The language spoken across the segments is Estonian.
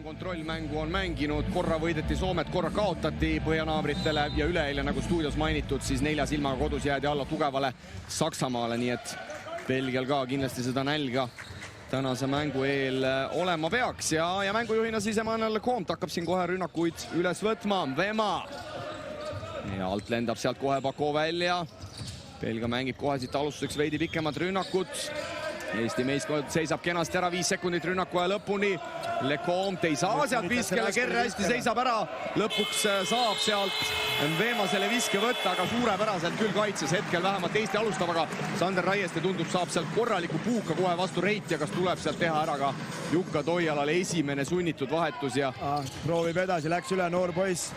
kontrollmängu on mänginud, korra võideti Soomet, korra kaotati põhjanaabritele ja üleeile, nagu stuudios mainitud, siis 4 silmaga kodus jäädi alla tugevale Saksamaale, nii et Belgial ka kindlasti seda nälga tänase mängu eel olema peaks ja mängujuhina siis Emmanuel Lecomte hakkab siin kohe rünnakuid üles võtma. Vema ja alt lendab sealt kohe Bako välja. Belgia mängib kohe siit alustuseks veidi pikemad rünnakut. Eesti meeskond seisab kenasti ära 5 sekundit rünnaku aja lõpuni. Lecomte ei saa sealt viskele, Kerr hästi seisab ära. Lõpuks saab sealt Vema selle viske võtta, aga suurepäraselt küll kaitses. Hetkel vähemalt Eesti alustab, aga Sander Raieste tundub saab sealt korraliku puuka kohe vastu Reiti, kas tuleb sealt teha ära ka Jukka Toialale esimene sunnitud vahetus ja proovib edasi, läks üle noor poiss.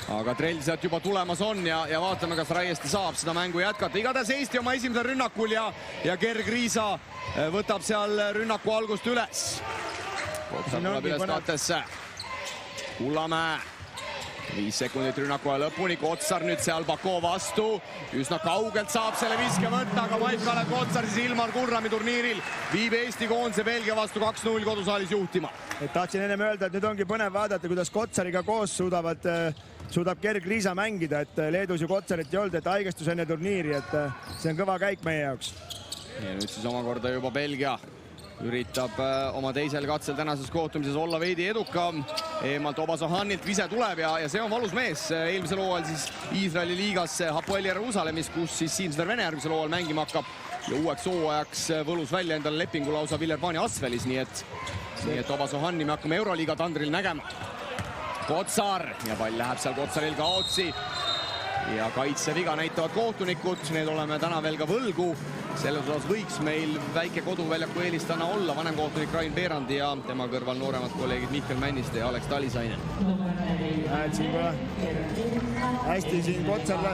Aga trell sealt juba tulemas on ja vaatame, kas Raieste saab seda mängu jätkata. Igatahes Eesti oma esimesel rünnakul ja Gerg Riisa võtab seal rünnaku algust üles. Kotsar tuleb üles kattesse. Kullamäe. 5 sekundit rünnaku aja lõpuni. Kotsar nüüd seal Bako vastu. Üsna kaugelt saab selle viske võtta, aga Maik-Kalev Kotsar siis Ilmar Kurrami turniiril viib Eesti koondise Belgia vastu 2-0 kodusaalis juhtima. Tahtsin ennem öelda, et nüüd ongi põnev vaadata, kuidas Kotsariga koos suudab Gerg Riisa mängida, et Leedus ju Kotsarit ei olnud, et haigestus enne turniiri, et see on kõva käik meie jaoks. Ja nüüd siis omakorda juba Belgia üritab oma teisel katsel tänases kohtumises olla veidi edukam. Eemalt Obasohanilt vise tuleb ja see on valus mees. Eelmisel hooajal siis Iisraeli liigas Hapoel Jeruusalemmis, kus siis Siimsler Vene järgmisel hooajal mängima hakkab. Ja uueks hooajaks võlus välja endale lepingu lausa Villerbani Asvelis, nii et Obasohani me hakkame Euroliiga tandril nägema. Kotsar ja pall läheb seal Kotsaril kaotsi. Ja kaitseviga näitavad kohtunikud, need oleme täna veel ka võlgu. Selles osas võiks meil väike koduväljaku eelistana olla vanemkohtunik Rain Veerandi ja tema kõrval nooremad kolleegid Mihkel Männiste ja Alex Talisainen. Hästi siin Kotsar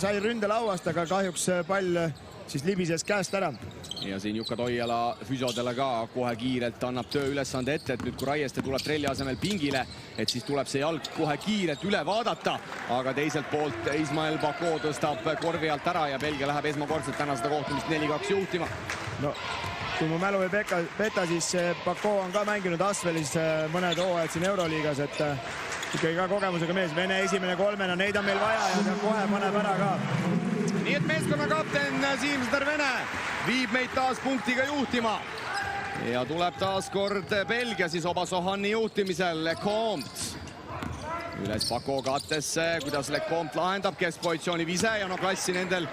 sai ründelauast, aga kahjuks pall siis libises käest ära. Ja siin Jukka Toiala füsiodele ka kohe kiirelt annab tööülesande ette, et nüüd kui Raieste tuleb trelli asemel pingile, et siis tuleb see jalg kohe kiirelt üle vaadata, aga teiselt poolt Ismael Bako tõstab korvi alt ära ja Belgia läheb esmakordselt täna seda kohtumist 4-2 juhtima. No, kui mu mälu ei peta, siis Bako on ka mänginud Asvelis mõned hooajad siin Euroliigas, et ikkagi ka kogemusega mees. Vene esimene kolmena, neid on meil vaja ja kohe paneb ära ka. Nii et meeskonna kapten Siimsler Vene viib meid taas punktiga juhtima. Ja tuleb taas kord Belgia siis Obasohani juhtimisel. Lecomte üles Bako kattesse, kuidas Lecomte lahendab keskpositsiooni vise ja no klassi nendel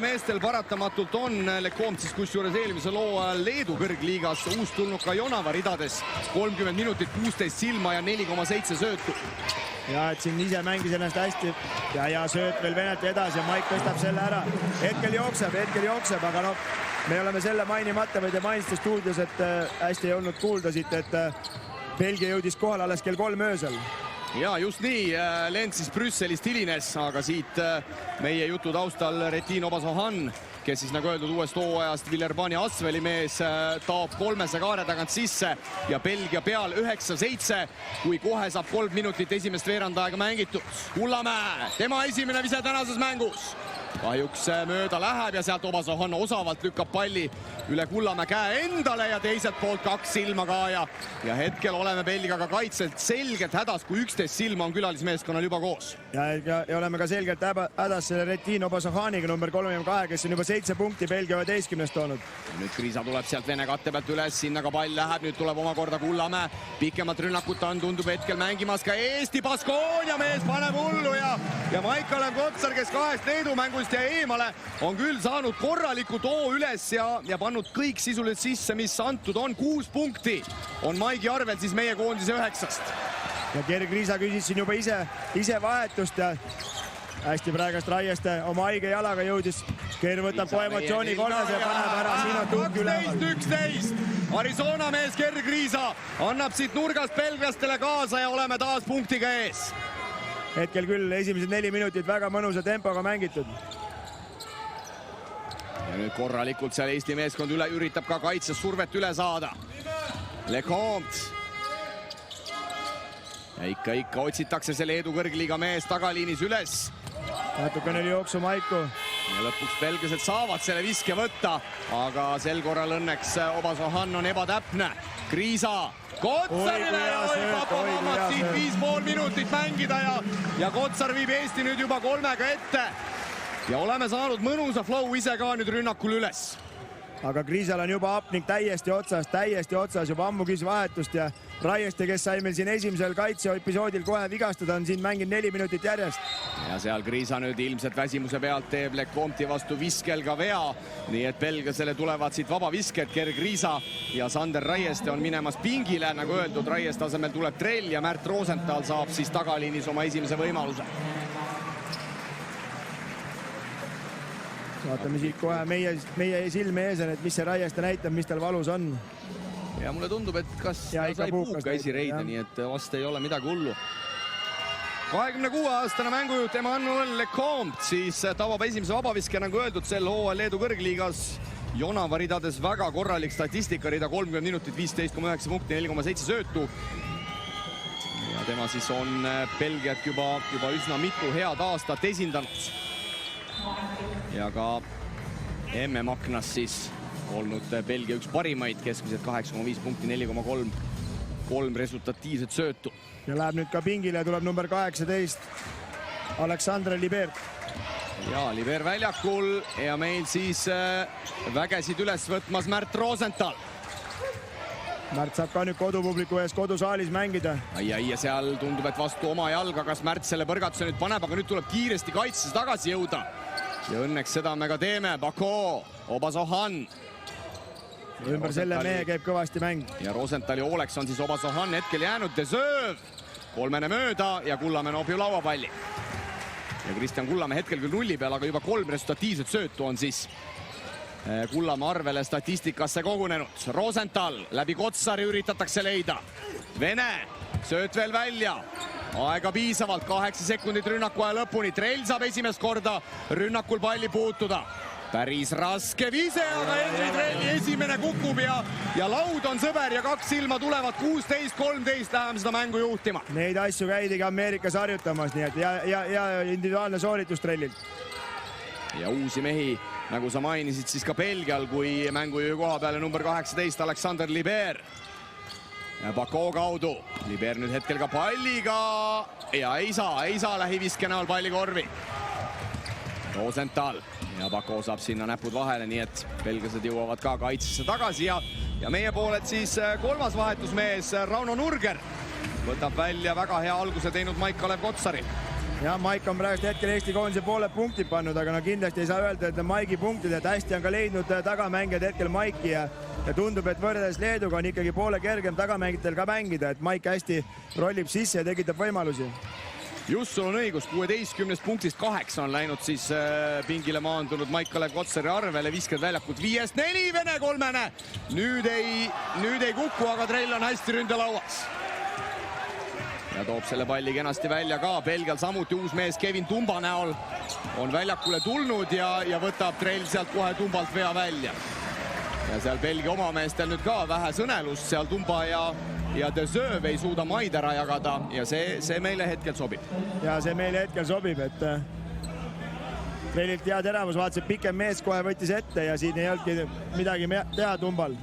meestel paratamatult on. Lecomte siis kusjuures eelmisel hooajal Leedu kõrgliigas uustulnud ka Jonava ridades 30 minutit, 16 silma ja 4,7 söötu. Ja et siin ise mängis ennast hästi ja sööt veel Venet edasi ja Maik tõstab selle ära. Hetkel jookseb, aga no me oleme selle mainimata või te mainisite stuudios, et hästi ei olnud kuulda siit, et Belgia jõudis kohale alles kell 3 öösel. Ja just nii, lend siis Brüsselist hilines, aga siit meie jutu taustal Retin Obasohan, kes siis nagu öeldud uuest hooajast Villerbani Asveli mees, taob 3 kaare tagant sisse ja Belgia peal 9-7, kui kohe saab 3 minutit esimest veerandaega mängitud. Kullamäe, tema esimene vise tänases mängus. Kahjuks mööda läheb ja sealt Obasohan osavalt lükkab palli üle Kullamäe käe endale ja teiselt poolt 2 silma ka ja hetkel oleme Belgiaga kaitselt selgelt hädas, kui 11 silma on külalismeeskonnal juba koos. Ja oleme ka selgelt hädas selle Retin Obasohaniga number 32, kes on juba 7 punkti Belgia 11-st toonud. Nüüd Kriisa tuleb sealt Vene katte pealt üles, sinna ka pall läheb, nüüd tuleb omakorda Kullamäe. Pikemat rünnakut on, tundub hetkel mängimas ka Eesti Baskonia mees, paneb hullu ja Maik-Kalev Kotsar, kes 2 Leedu mängust ja eemale, on küll saanud korraliku too üles ja pannud kõik sisuliselt sisse, mis antud on. 6 punkti on Maigi arvel siis meie koondise 9-st. Ja Gerg Riisa küsis siin juba ise vahetust ja hästi praegast Raieste oma haige jalaga jõudis. Gerg võtab kohe emotsiooni 3 ja paneb ära, siin on tukk üleval. 12-11, Arizona mees Gerg Riisa annab siit nurgast belglastele kaasa ja oleme taas punktiga ees. Hetkel küll esimesed 4 minutit väga mõnusa tempoga mängitud. Ja nüüd korralikult seal Eesti meeskond üritab ka kaitses survet üle saada. Lecomte. Ja ikka otsitakse selle Leedu kõrgliiga mees tagaliinis üles. natukene oli jooksu maiku. Ja lõpuks belglased saavad selle viske võtta, aga sel korral õnneks Obasohan on ebatäpne. Kriisa Kotsarile ja papamamad siin 5,5 minutit mängida ja Kotsar viib Eesti nüüd juba 3-ga ette. Ja oleme saanud mõnusa flow ise ka nüüd rünnakul üles. Aga Kriisal on juba Apnik täiesti otsas, juba ammu küsis vahetust ja Raieste, kes sai meil siin esimesel kaitseepisoodil kohe vigastada, on siin mänginud 4 minutit järjest. Ja seal Kriisa nüüd ilmselt väsimuse pealt teeb Lecomte'i vastu viskel ka vea, nii et belgasele tulevad siit vabavisked. Ger Kriisa ja Sander Raieste on minemas pingile, nagu öeldud, Raieste asemel tuleb Trell ja Märt Rosenthal saab siis tagaliinis oma esimese võimaluse. Vaatame siit kohe meie silme ees, et mis see Raieste näitab, mis tal valus on. Ja mulle tundub, et kas ja sai puuka esireide, nii et vast ei ole midagi hullu. 26-aastane mängujuht Emmanuel Lecomte siis tabab esimese vabaviske, nagu öeldud, sel hooajal Leedu kõrgliigas. Jonava ridades väga korralik statistika, rida 30 minutit, 15,9 punkti, 4,7 söötu. Ja tema siis on Belgiat juba üsna mitu head aastat esindanud. Ja ka MM-aknas siis olnud Belgia üks parimaid, keskmiselt 8,5 punkti, 4,3 resultatiivset söötu. Ja läheb nüüd ka pingile, tuleb number 18, Alexandre Libert. Ja Libert väljakul ja meil siis vägesid üles võtmas Märt Rosenthal. Märt saab ka nüüd kodupubliku ees kodusaalis mängida. Ja seal tundub, et vastu oma jalga, kas Märt selle põrgatuse nüüd paneb, aga nüüd tuleb kiiresti kaitses tagasi jõuda. Ja õnneks seda me ka teeme. Bako, Obasohan. Ümber selle mehe käib kõvasti mäng. Ja Rosenthali hooleks on siis Obasohan hetkel jäänud. Desööv, 3 mööda ja Kullamäe noob ju lauapalli. Ja Kristjan Kullamäe hetkel küll nulli peal, aga juba 3 resultatiivset söötu on siis Kullamäe arvele statistikasse kogunenud. Rosenthal läbi Kotsari üritatakse leida. Vene, sööt veel välja. Aega piisavalt, 8 sekundit rünnaku aja lõpuni. Trell saab esimest korda rünnakul palli puutuda. Päris raske vise, aga Henri Trelli esimene kukub ja laud on sõber ja 2 silma tulevad 16-13, läheme seda mängu juhtima. Neid asju käidigi Ameerikas harjutamas, nii et ja individuaalne sooritus Trellilt. Ja uusi mehi, nagu sa mainisid, siis ka Belgial, kui mängujuhi koha peale number 18 Alexander Libert. Ja Bako kaudu. Libert nüüd hetkel ka palliga ja ei saa lähiviske näol palli korvi. Rosenthal ja Bako saab sinna näpud vahele, nii et belgased jõuavad ka kaitsesse tagasi ja meie pooled siis kolmas vahetusmees Rauno Nurger võtab välja väga hea alguse teinud Maik-Kalev Kotsari. Ja Maik on praegu hetkel Eesti koondise poole punktid pannud, aga kindlasti ei saa öelda, et Maigi punktid, et hästi on ka leidnud tagamängijad hetkel Maiki ja tundub, et võrreldes Leeduga on ikkagi poole kergem tagamängijatel ka mängida, et Maik hästi rollib sisse ja tekitab võimalusi. Just, sul on õigus, 16 punktist 8 on läinud siis pingile maandunud Maik-Kalev Kotsari arvele, viskad väljakult 5-4, Vene 3-ne. Nüüd ei kuku, aga Trell on hästi ründelauas. Ja toob selle palli kenasti välja ka. Belgial samuti uus mees Kevin Tumba näol on väljakule tulnud ja võtab Trell sealt kohe Tumbalt vea välja. Ja seal Belgia omameestel nüüd ka vähe sõnelust, seal Tumba ja Desööv ei suuda maid ära jagada ja see meile hetkel sobib. Ja see meile hetkel sobib, et Trellilt hea teravus, vaatas, et pikem mees kohe võttis ette ja siin ei olnudki midagi teha Tumbal.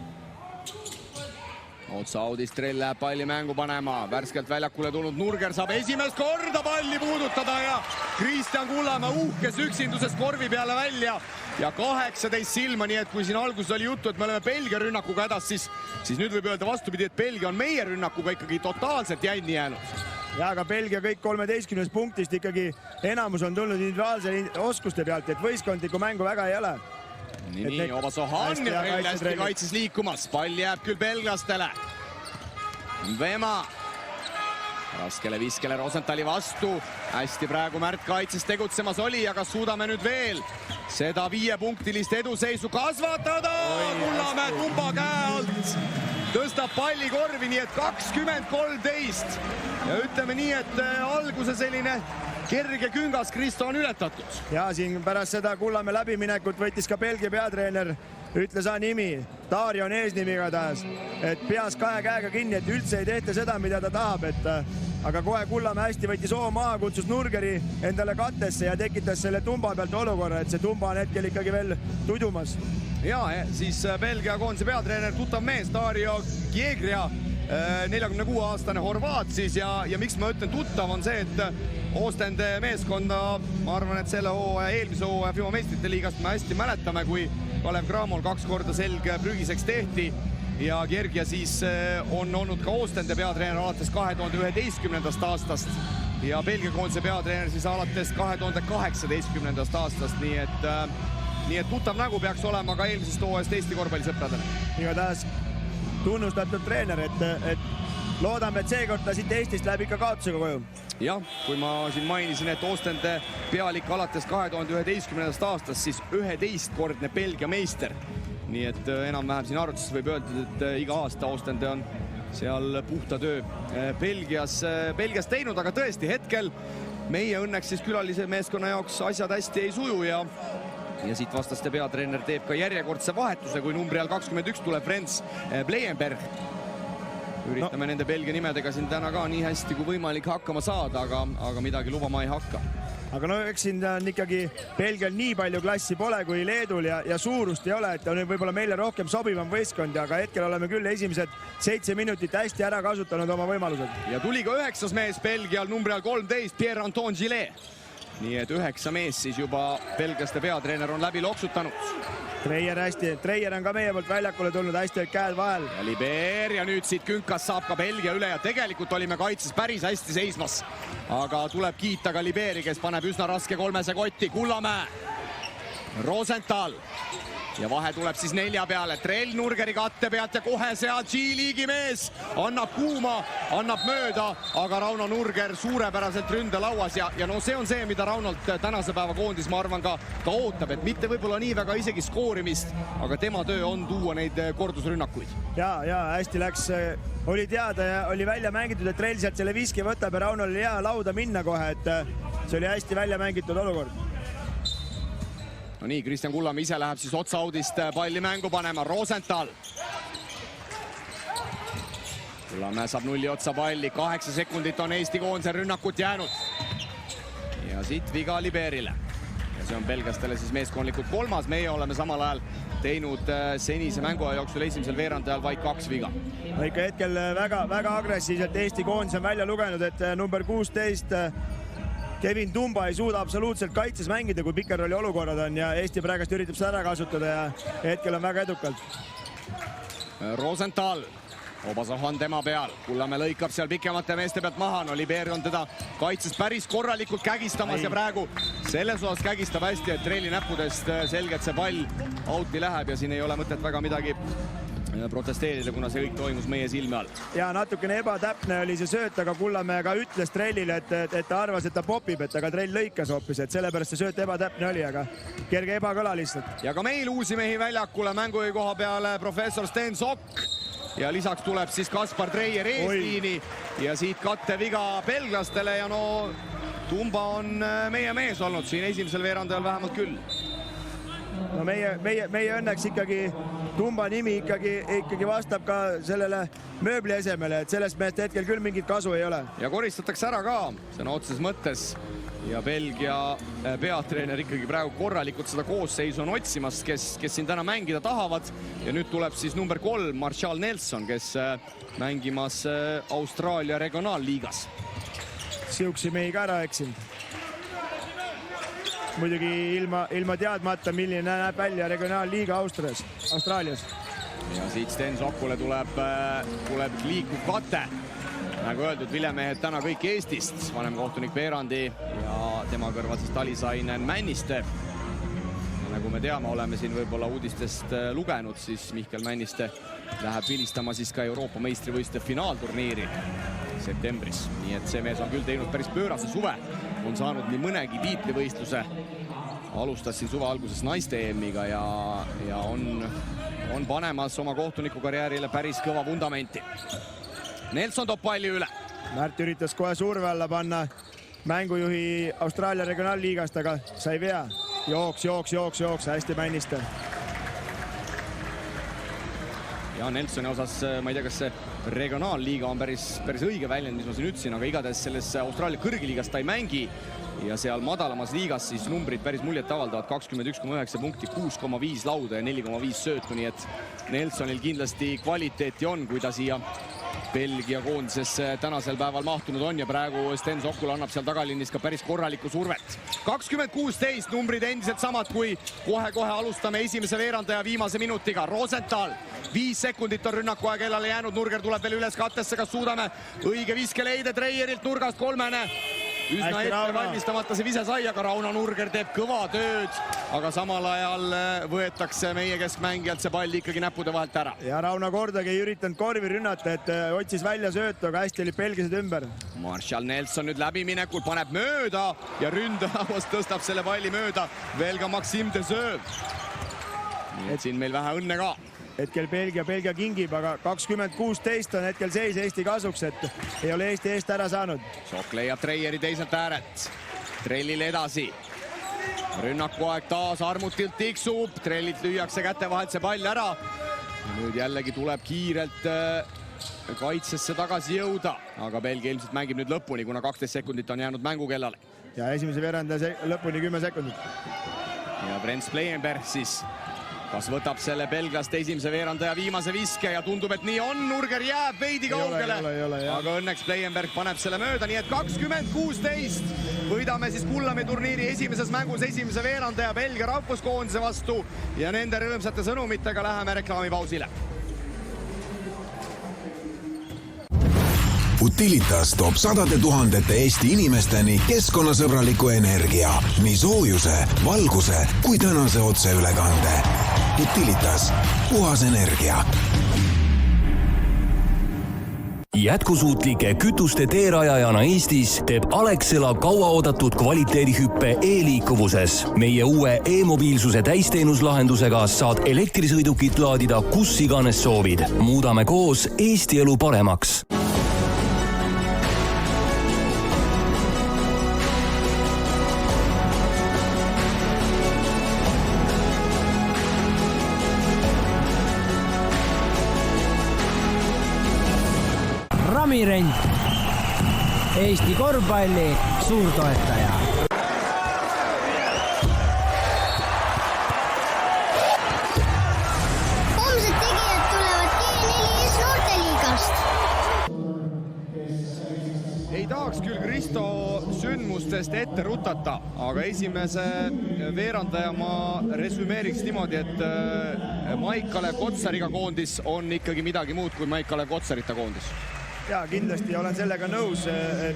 Otsa audist Trell läheb palli mängu panema, värskelt väljakule tulnud Nurger saab esimest korda palli puudutada ja Kristjan Kullamäe uhkes üksindusest korvi peale välja ja 18 silma, nii et kui siin alguses oli juttu, et me oleme Belgia rünnakuga hädas, siis nüüd võib öelda vastupidi, et Belgia on meie rünnakuga ikkagi totaalselt jänni jäänud. Ja aga Belgia kõik 13 punktist ikkagi enamus on tulnud individuaalse oskuste pealt, et võistkondlikku mängu väga ei ole. Nii, Obasohan ja Trell hästi kaitses liikumas. Pall jääb küll belglastele. Vema. Raskele viskele Rosenthali vastu. Hästi praegu Märt kaitses tegutsemas oli, aga suudame nüüd veel seda 5-punktilist eduseisu kasvatada. Kullamäe Tumba käe alt. Tõstab palli korvi, nii et 20-13. Ja ütleme nii, et alguse selline kerge küngas Kristo on ületatud. Ja siin pärast seda Kullamäe läbiminekut võttis ka Belgia peatreener, ütle sa nimi, Dario on eesnimi igatahes, et peas 2 käega kinni, et üldse ei tehta seda, mida ta tahab, et aga kohe Kullamäe hästi võttis hoo maha, kutsus Nurgeri endale kattesse ja tekitas selle tumba pealt olukorra, et see tumba on hetkel ikkagi veel tudumas. Ja siis Belgia koondise peatreener, tuttav mees Dario Giegria, 46-aastane Horvaat siis ja miks ma ütlen tuttav on see, et Ostende meeskonda, ma arvan, et selle hooaja, eelmise hooaja FIBA meistrite liigast me hästi mäletame, kui Kalev Cramol 2 korda selg prügiseks tehti ja Giegria siis on olnud ka Ostende peatreener alates 2011. aastast ja Belgia koondise peatreener siis alates 2018. aastast, nii et tuttav nägu peaks olema ka eelmisest hooajast Eesti korvpallisõpradele. Igatahes tunnustatud treener, et loodame, et seekord ta siit Eestist läheb ikka kaotusega koju. Jah, kui ma siin mainisin, et Ostende pealik alates 2011. aastast, siis 11-kordne Belgia meister. Nii et enam-vähem siin arvutuses võib öelda, et iga aasta Ostende on seal puhta töö Belgias teinud, aga tõesti hetkel meie õnneks siis külalise meeskonna jaoks asjad hästi ei suju ja siit vastaste peatreener teeb ka järjekordse vahetuse, kui numbri all 21 tuleb Frans Bleienberg. Üritame nende Belgia nimedega siin täna ka nii hästi kui võimalik hakkama saada, aga midagi lubama ei hakka. Aga no eks siin on ikkagi Belgial nii palju klassi pole kui Leedul ja suurust ei ole, et on võib-olla meile rohkem sobivam võistkond, aga hetkel oleme küll esimesed 7 minutit hästi ära kasutanud oma võimalused. Ja tuli ka 9. mees Belgial numbri all 13, Pierre-Antoine Gillet. Nii et 9 mees siis juba belgiaste peatreener on läbi loksutanud. Treier on ka meie poolt väljakule tulnud, hästi käed vahel. Ja Liber ja nüüd siit künkas saab ka Belgia üle ja tegelikult olime kaitses päris hästi seismas. Aga tuleb kiita ka Liberi, kes paneb üsna raske 3 kotti. Kullamäe, Rosenthal ja vahe tuleb siis 4 peale. Trell Nurgeri katte pealt ja kohe seal G-liigi mees annab kuuma, annab mööda, aga Rauno Nurger suurepäraselt ründelauas ja no see on see, mida Raunolt tänase päeva koondis, ma arvan, ka ootab, et mitte võib-olla nii väga isegi skoorimist, aga tema töö on tuua neid kordusrünnakuid. Ja hästi läks, oli teada ja oli välja mängitud, et Trell sealt selle viski võtab ja Raunol oli hea lauda minna kohe, et see oli hästi välja mängitud olukord. No nii, Kristjan Kullamäe ise läheb siis otsaudist palli mängu panema. Rosenthal. Kullamäe saab 0 otsa palli. 8 sekundit on Eesti koondise rünnakut jäänud. Ja siit viga Liberile. Ja see on belgastele siis meeskondlikult 3. Meie oleme samal ajal teinud senise mänguaja jooksul esimesel veerandajal vaid 2 viga. Ikka hetkel väga agressiivselt Eesti koondis on välja lugenud, et number 16 Kevin Tumba ei suuda absoluutselt kaitses mängida, kui pikerolli olukorrad on ja Eesti praegust üritab seda ära kasutada ja hetkel on väga edukalt. Rosenthal, Obasoh on tema peal, Kullamäe lõikab seal pikemate meeste pealt maha, no Liber on teda kaitses päris korralikult kägistamas ja praegu selles osas kägistab hästi, et Trelli näppudest selgelt see pall out'i läheb ja siin ei ole mõtet väga midagi protesteerida, kuna see kõik toimus meie silme all. Ja natukene ebatäpne oli see sööt, aga Kullamäe ka ütles Trellile, et ta arvas, et ta popib, aga Trell lõikas hoopis, et sellepärast see sööt ebatäpne oli, aga kerge ebakõla lihtsalt. Ja ka meil uusi mehi väljakule mängujuhi koha peale professor Sten Sokk ja lisaks tuleb siis Kaspar Treier eesliini ja siit katteviga belglastele ja no Tumba on meie mees olnud siin esimesel veerandajal vähemalt küll. No meie õnneks ikkagi Tumba nimi ikkagi vastab ka sellele mööbli esemele, et sellest meest hetkel küll mingit kasu ei ole. Ja koristatakse ära ka, sõna otseses mõttes. Ja Belgia peatreener ikkagi praegu korralikult seda koosseisu on otsimas, kes siin täna mängida tahavad. Ja nüüd tuleb siis number 3, Marshall Nelson, kes mängimas Austraalia regionaalliigas. Siuksi mehi ka ära eksinud. Muidugi ilma teadmata, milline näeb välja regionaalliiga Austraalias. Ja siit Sten Sokule tuleb liikuv kate. Nagu öeldud, vilemehed täna kõik Eestist. Vanem kohtunik Veerandi ja tema kõrval siis Talisainen Männiste. Ja nagu me teame, oleme siin võib-olla uudistest lugenud, siis Mihkel Männiste läheb vilistama siis ka Euroopa meistrivõistluste finaalturniiri septembris. Nii et see mees on küll teinud päris pöörase suve. On saanud nii mõnegi tiitlivõistluse. Alustas siin suve alguses naiste EM-iga ja on panemas oma kohtuniku karjäärile päris kõva vundamenti. Nelson toob palli üle. Märt üritas kohe surve alla panna mängujuhi Austraalia regionaalliigast, aga sai vea. Jooks, hästi Männiste. Ja Nelsoni osas, ma ei tea, kas see regionaalliiga on päris õige väljend, mis ma siin ütlesin, aga igatahes selles Austraalia kõrgliigas ta ei mängi ja seal madalamas liigas siis numbrid päris muljet avaldavad, 21,9 punkti, 6,5 lauda ja 4,5 söötu, nii et Nelsonil kindlasti kvaliteeti on, kui ta siia Belgia koondisesse tänasel päeval mahtunud on ja praegu Sten Sokul annab seal tagalinnis ka päris korralikku survet. 20-16, numbrid endiselt samad, kui kohe-kohe alustame esimese veerandaja viimase minutiga. Rosenthal, 5 sekundit on rünnaku aeg kellale jäänud, Nurger tuleb veel üles kattesse, kas suudame õige viske leida Treierilt nurgast, kolmene. Üsna ette valmistamata see vise sai, aga Rauno Nurger teeb kõva tööd, aga samal ajal võetakse meie keskmängijalt see pall ikkagi näppude vahelt ära. Ja Rauno kordagi ei üritanud korvi rünnata, et otsis välja söötu, aga hästi olid belgised ümber. Marshall Nelson nüüd läbiminekul paneb mööda ja ründelauast tõstab selle palli mööda veel ka Maxime Desööv. Nii et siin meil vähe õnne ka. Hetkel Belgia kingib, aga 20-16 on hetkel seis Eesti kasuks, et ei ole Eesti eest ära saanud. Sokk leiab Treieri teiselt äärelt. Trellile edasi. Rünnakuaeg taas armutilt tiksub. Trellilt lüüakse käte vahelt see pall ära. Ja nüüd jällegi tuleb kiirelt kaitsesse tagasi jõuda. Aga Belgia ilmselt mängib nüüd lõpuni, kuna 12 sekundit on jäänud mängukellale. Ja esimese veeranda lõpuni 10 sekundit. Ja Brents Pleyenberg siis. Kas võtab selle belglast esimese veerandaja viimase viske ja tundub, et nii on. Nurger jääb veidi kaugele, aga õnneks Pleyenberg paneb selle mööda, nii et 20-16 võidame siis Kullamäe turniiri esimeses mängus esimese veerandaja Belgia rahvuskoondise vastu ja nende rõõmsate sõnumitega läheme reklaamipausile. Utilitas toob sadade tuhandete Eesti inimesteni keskkonnasõbraliku energia, nii soojuse, valguse kui tänase otseülekande. Utilitas, puhas energia. Jätkusuutlike kütuste teerajajana Eestis teeb Alexela kauaoodatud kvaliteedihüppe e-liikuvuses. Meie uue e-mobiilsuse täisteenuslahendusega saad elektrisõidukit laadida kus iganes soovid. Muudame koos Eesti elu paremaks. Ramirent, Eesti korvpalli suurtoetaja. Homsed tegijad tulevad G4S noorteliigast. Ei tahaks küll Kristo sündmustest ette rutata, aga esimese veerandaja ma resümeeriks niimoodi, et Maik-Kalev Kotsariga koondis on ikkagi midagi muud kui Maik-Kalev Kotsarita koondis. Ja kindlasti olen sellega nõus, et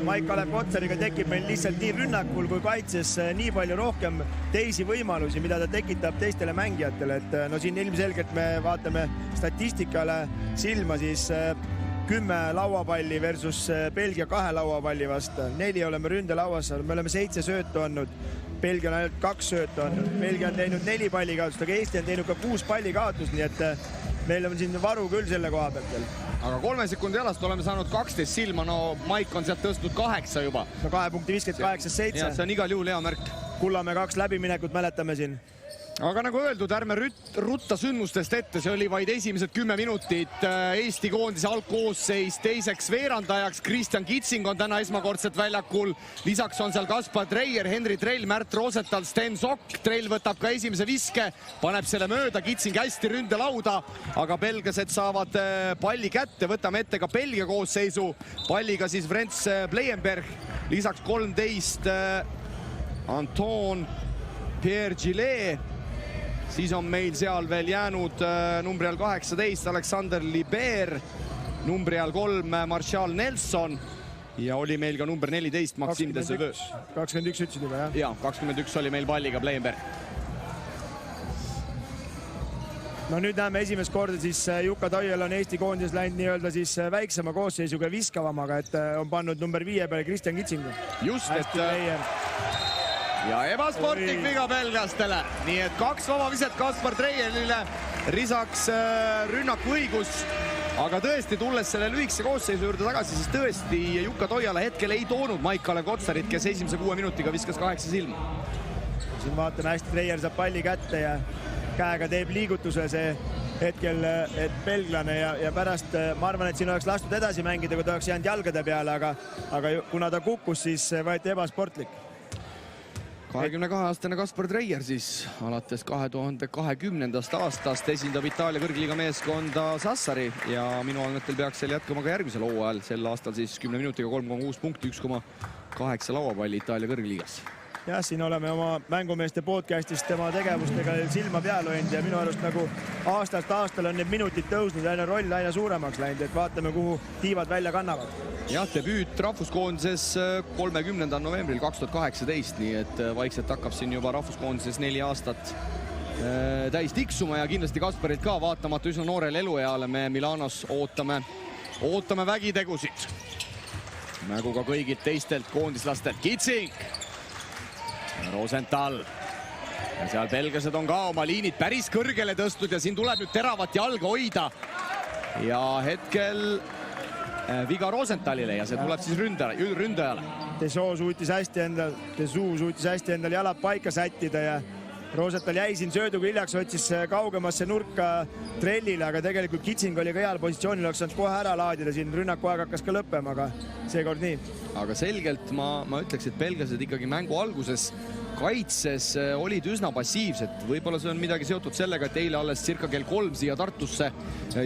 Maik-Kalev Kotsariga tekib meil lihtsalt nii rünnakul kui kaitses nii palju rohkem teisi võimalusi, mida ta tekitab teistele mängijatele, et no siin ilmselgelt me vaatame statistikale silma, siis 10 lauapalli versus Belgia 2 lauapalli vastu, 4 oleme ründelauas, me oleme 7 söötu andnud, Belgia on ainult 2 söötu andnud, Belgia on teinud 4 pallikaotust, aga Eesti on teinud ka 6 pallikaotust, nii et meil on siin varu küll selle koha pealt veel. Aga 3 sekundi jalast oleme saanud 12 silma, no Maik on sealt tõstnud 8 juba. No 2 punkti 58-7. Ja see on igal juhul hea märk. Kullamäe 2 läbiminekut mäletame siin. Aga nagu öeldud, ärme rutta sündmustest ette, see oli vaid esimesed 10 minutit. Eesti koondise algkoosseis teiseks veerandajaks. Kristjan Kitsing on täna esmakordselt väljakul. Lisaks on seal Kaspar Treier, Henri Trell, Märt Rosenthal, Sten Sokk. Trell võtab ka esimese viske, paneb selle mööda, Kitsing hästi ründelauda, aga belgased saavad palli kätte. Võtame ette ka Belgia koosseisu. Palliga siis Brents Pleyenberg, lisaks 13 Anton Pierre Gillet. Siis on meil seal veel jäänud numbri all 18 Alexander Liber, numbri all 3 Marshall Nelson ja oli meil ka number 14 Maxime Desööv. 21 ütlesid juba, jah? Ja, 21 oli meil palliga Pleyenberg. No nüüd näeme esimest korda siis Jukka Toial on Eesti koondises läinud nii-öelda siis väiksema koosseisuga viskavamaga, et on pannud number 5 peale Kristjan Kitsingu. Just, ja ebasportlik viga belgastele, nii et 2 vabaviset Kaspar Treierile, lisaks rünnaku õigus, aga tõesti tulles selle lühikese koosseisu juurde tagasi, siis tõesti Jukka Toiala hetkel ei toonud Maik-Kalev Kotsarit, kes esimese 6 minutiga viskas 8 silma. Siin vaatame hästi, Treier saab palli kätte ja käega teeb liigutuse, see hetkel, et belglane ja pärast ma arvan, et siin oleks lastud edasi mängida, kui ta oleks jäänud jalgade peale, aga kuna ta kukkus, siis võeti ebasportlik. 22-aastane Kaspar Treier siis alates 2020. aastast esindab Itaalia kõrgliiga meeskonda Sassari ja minu andmetel peaks seal jätkama ka järgmisel hooajal. Sel aastal siis 10 minutiga 3,6 punkti, 1,8 lauapalli Itaalia kõrgliigas. Jah, siin oleme oma mängumeeste podcastis tema tegevustega silma peal hoinud ja minu arust nagu aastast aastal on need minutid tõusnud, aina roll aina suuremaks läinud, et vaatame, kuhu tiivad välja kannavad. Jah, debüüt rahvuskoondises 30. novembril 2018, nii et vaikselt hakkab siin juba rahvuskoondises 4 aastat täis tiksuma ja kindlasti Kasparilt ka vaatamata üsna noorele elueale me Milanos ootame vägitegusid. Nagu ka kõigilt teistelt koondislastelt. Kitsing! Rosenthal. Ja seal belgased on ka oma liinid päris kõrgele tõstnud ja siin tuleb nüüd teravat jalga hoida. Ja hetkel viga Rosenthalile ja see tuleb siis ründajale. Tesuu suutis hästi endal jalad paika sättida ja Rosenthal jäi siin sööduga hiljaks, otsis kaugemasse nurka trellile, aga tegelikult Kitsing oli ka heal positsioonil, oleks saanud kohe ära laadida, siin rünnakuaeg hakkas ka lõppema, aga seekord nii. Aga selgelt ma ütleks, et belgased ikkagi mängu alguses kaitses olid üsna passiivsed. Võib-olla see on midagi seotud sellega, et eile alles circa kell 3 siia Tartusse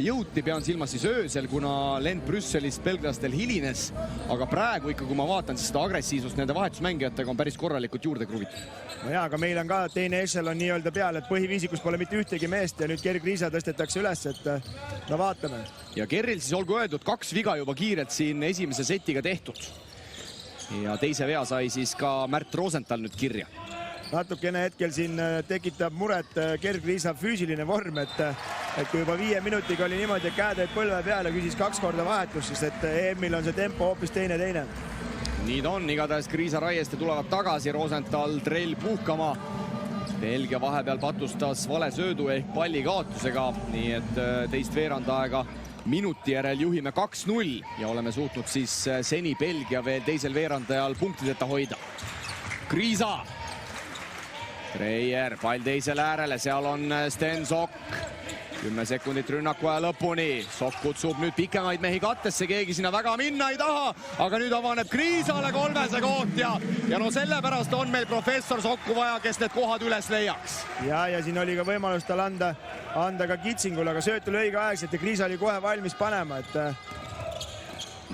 jõuti, pean silmas siis öösel, kuna lend Brüsselist belglastel hilines. Aga praegu ikka, kui ma vaatan, siis seda agressiivsust nende vahetusmängijatega on päris korralikult juurde kruvitud. No jaa, aga meil on ka teine ešelon nii-öelda peal, et põhiviisikus pole mitte ühtegi meest ja nüüd Gerg Riisa tõstetakse üles, et no vaatame. Ja Gerril siis olgu öeldud 2 viga juba kiirelt siin esimese setiga tehtud. Ja teise vea sai siis ka Märt Rosenthal nüüd kirja. Natukene hetkel siin tekitab muret Gerg Riisa füüsiline vorm, et kui juba 5 minutiga oli niimoodi, et käed olid põlve peale, küsis 2 korda vahetust, sest et EM-il on see tempo hoopis teine. Nii ta on, igatahes Kriisa Raieste tulevad tagasi, Rosenthal trell puhkama. Belgia vahepeal patustas vale söödu ehk palli kaotusega, nii et teist veerandaega minuti järel juhime 2-0 ja oleme suutnud siis seni Belgia veel teisel veerandajal punktideta hoida. Kriisa. Treier, pall teisele äärele, seal on Sten Sokk. 10 sekundit rünnaku aja lõpuni. Sokk kutsub nüüd pikemaid mehi kattesse, keegi sinna väga minna ei taha, aga nüüd avaneb Kriisale 3 koht ja no sellepärast on meil professor Sokku vaja, kes need kohad üles leiaks. Ja siin oli ka võimalus tal anda ka Kitsingule, aga sööt oli õigeaegselt ja Kriisa oli kohe valmis panema, et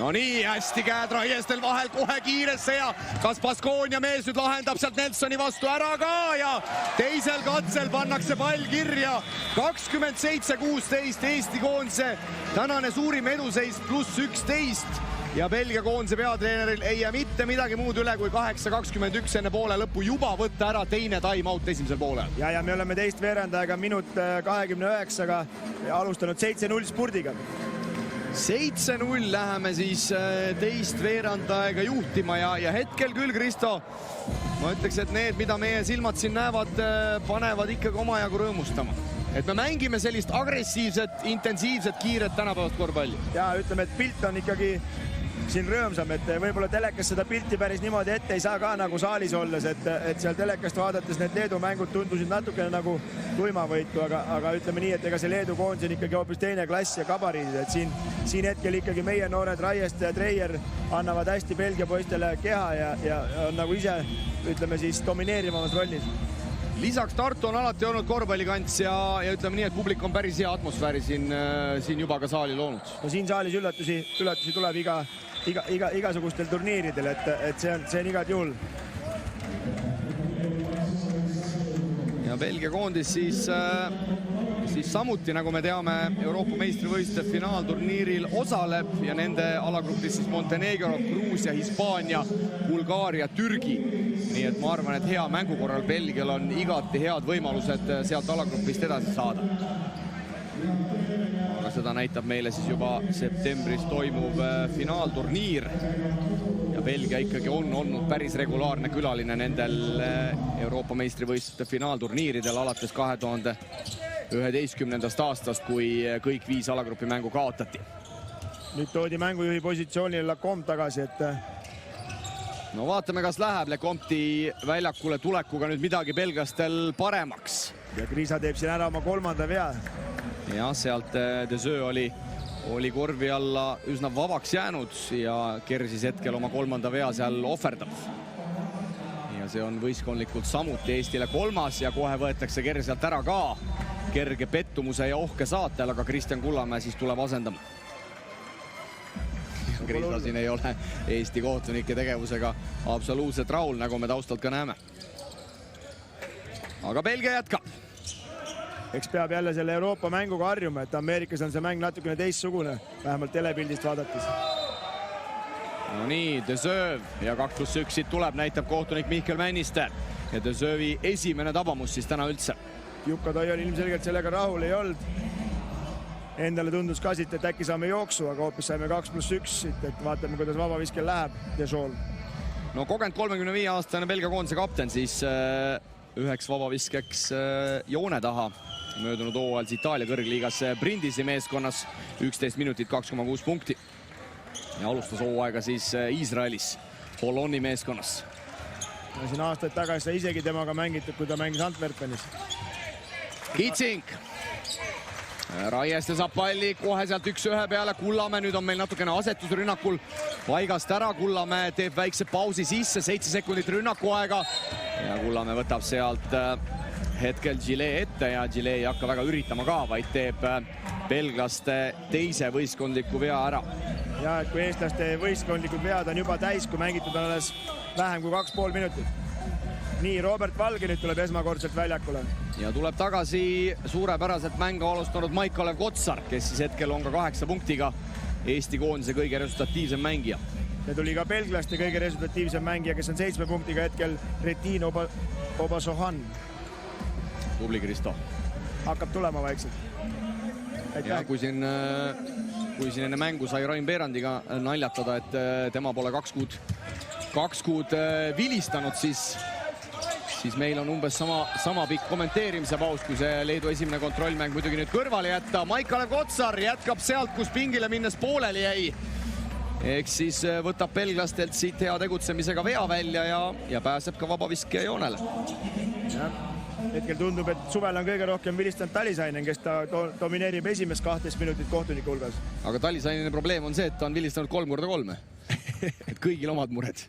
no nii, hästi käed Raiestel vahel kohe kiiresse ja kas Baskonia mees nüüd lahendab sealt Nelsoni vastu ära ka ja teisel katsel pannakse pall kirja. 27-16 Eesti koondise tänane suurim eduseis +11 ja Belgia koondise peatreeneril ei jää mitte midagi muud üle kui 8-21 enne poole lõppu juba võtta ära teine time-out esimesel poolel. Ja me oleme teist veerandajaga minut 29-ga alustanud 7-0 spurdiga. 7-0 läheme siis teist veerandaega juhtima ja hetkel küll, Kristo, ma ütleks, et need, mida meie silmad siin näevad, panevad ikkagi omajagu rõõmustama. Et me mängime sellist agressiivset, intensiivset, kiiret tänapäevast korvpalli. Ja ütleme, et pilt on ikkagi siin rõõmsam, et võib-olla telekas seda pilti päris niimoodi ette ei saa ka nagu saalis olles, et seal telekast vaadates need Leedu mängud tundusid natukene nagu tuimavõitu, aga ütleme nii, et ega see Leedu koondis on ikkagi hoopis teine klass ja kabariidid, et siin hetkel ikkagi meie noored Raieste ja Treier annavad hästi Belgia poistele keha ja on nagu ise, ütleme siis, domineerivamas rollis. Lisaks Tartu on alati olnud korvpallikants ja ütleme nii, et publik on päris hea atmosfääri siin juba ka saali loonud. No siin saalis üllatusi tuleb igasugustel turniiridel, et see on igalt juhul. Ja Belgia koondis siis samuti, nagu me teame, Euroopa meistrivõistluste finaalturniiril osaleb ja nende alagrupis siis Montenegro, Gruusia, Hispaania, Bulgaaria, Türgi. Nii et ma arvan, et hea mängu korral Belgial on igati head võimalused sealt alagrupist edasi saada. Aga seda näitab meile siis juba septembris toimuv finaalturniir. Ja Belgia ikkagi on olnud päris regulaarne külaline nendel Euroopa meistrivõistluste finaalturniiridel alates 2011. aastast, kui kõik 5 alagrupi mängu kaotati. Nüüd toodi mängujuhi positsioonile Lacombe tagasi, et no vaatame, kas läheb Lecombe'i väljakule tulekuga nüüd midagi belgastel paremaks. Ja Kriisa teeb siin ära oma 3. vea. Ja sealt Desöö oli korvi alla üsna vabaks jäänud ja kersis hetkel oma kolmanda vea seal ohverdab. Ja see on võistkondlikult samuti Eestile kolmas ja kohe võetakse kerselt ära ka kerge pettumuse ja ohke saatel, aga Kristjan Kullamäe siis tuleb asendama. Krista siin ei ole Eesti kohtunike tegevusega absoluutselt rahul, nagu me taustalt ka näeme. Aga Belgia jätkab. Eks peab jälle selle Euroopa mänguga harjuma, et Ameerikas on see mäng natukene teistsugune, vähemalt telepildist vaadates. No nii, Desööv ja 2+1 siit tuleb, näitab kohtunik Mihkel Männiste. Ja Desöövi esimene tabamus siis täna üldse. Jukka Toial ilmselgelt sellega rahul ei olnud. Endale tundus ka siit, et äkki saame jooksu, aga hoopis saime 2+1 siit, et vaatame, kuidas vabaviskel läheb Deschol. No kogenud 35-aastane Belgia koondise kapten siis üheks vabaviskeks joone taha. Möödunud hooajal Itaalia kõrgliigas Brindisi meeskonnas 11 minutit 2,6 punkti. Ja alustas hooaega siis Iisraelis Holoni meeskonnas. Ja siin aastaid tagasi sai isegi temaga mängitud, kui ta mängis Antwerpenis. Kitsing. Raieste saab palli kohe sealt 1-1 peale. Kullamäe nüüd on meil natukene asetusrünnakul paigast ära. Kullamäe teeb väikse pausi sisse, 7 sekundit rünnakuaega. Ja Kullamäe võtab sealt hetkel Gilet ette ja Gilet ei hakka väga üritama ka, vaid teeb belglaste teise võistkondliku vea ära. Ja et kui eestlaste võistkondlikud vead on juba täis, kui mängitud on alles vähem kui 2,5 minutit. Nii, Robert Valge nüüd tuleb esmakordselt väljakule. Ja tuleb tagasi suurepäraselt mängu alustanud Maik-Kalev Kotsar, kes siis hetkel on ka 8 punktiga Eesti koondise kõige resultatiivsem mängija. Ja tuli ka belglaste kõige resultatiivsem mängija, kes on 7 punktiga hetkel Retin Obasohan. Tubli Kristo. Hakkab tulema vaikselt. Ja kui siin enne mängu sai Rain Beerandiga naljatada, et tema pole 2 kuud vilistanud, siis meil on umbes sama pikk kommenteerimise paus, kui see Leedu esimene kontrollmäng muidugi nüüd kõrvale jätta. Maik-Kalev Kotsar jätkab sealt, kus pingile minnes pooleli jäi. Eks siis võtab belglastelt siit hea tegutsemisega vea välja ja pääseb ka vabaviske joonele. Hetkel tundub, et suvel on kõige rohkem vilistanud Talisainen, kes ta domineerib esimest 12 minutit kohtuniku hulgas. Aga Talisaineni probleem on see, et ta on vilistanud 3x3. Et kõigil omad mured.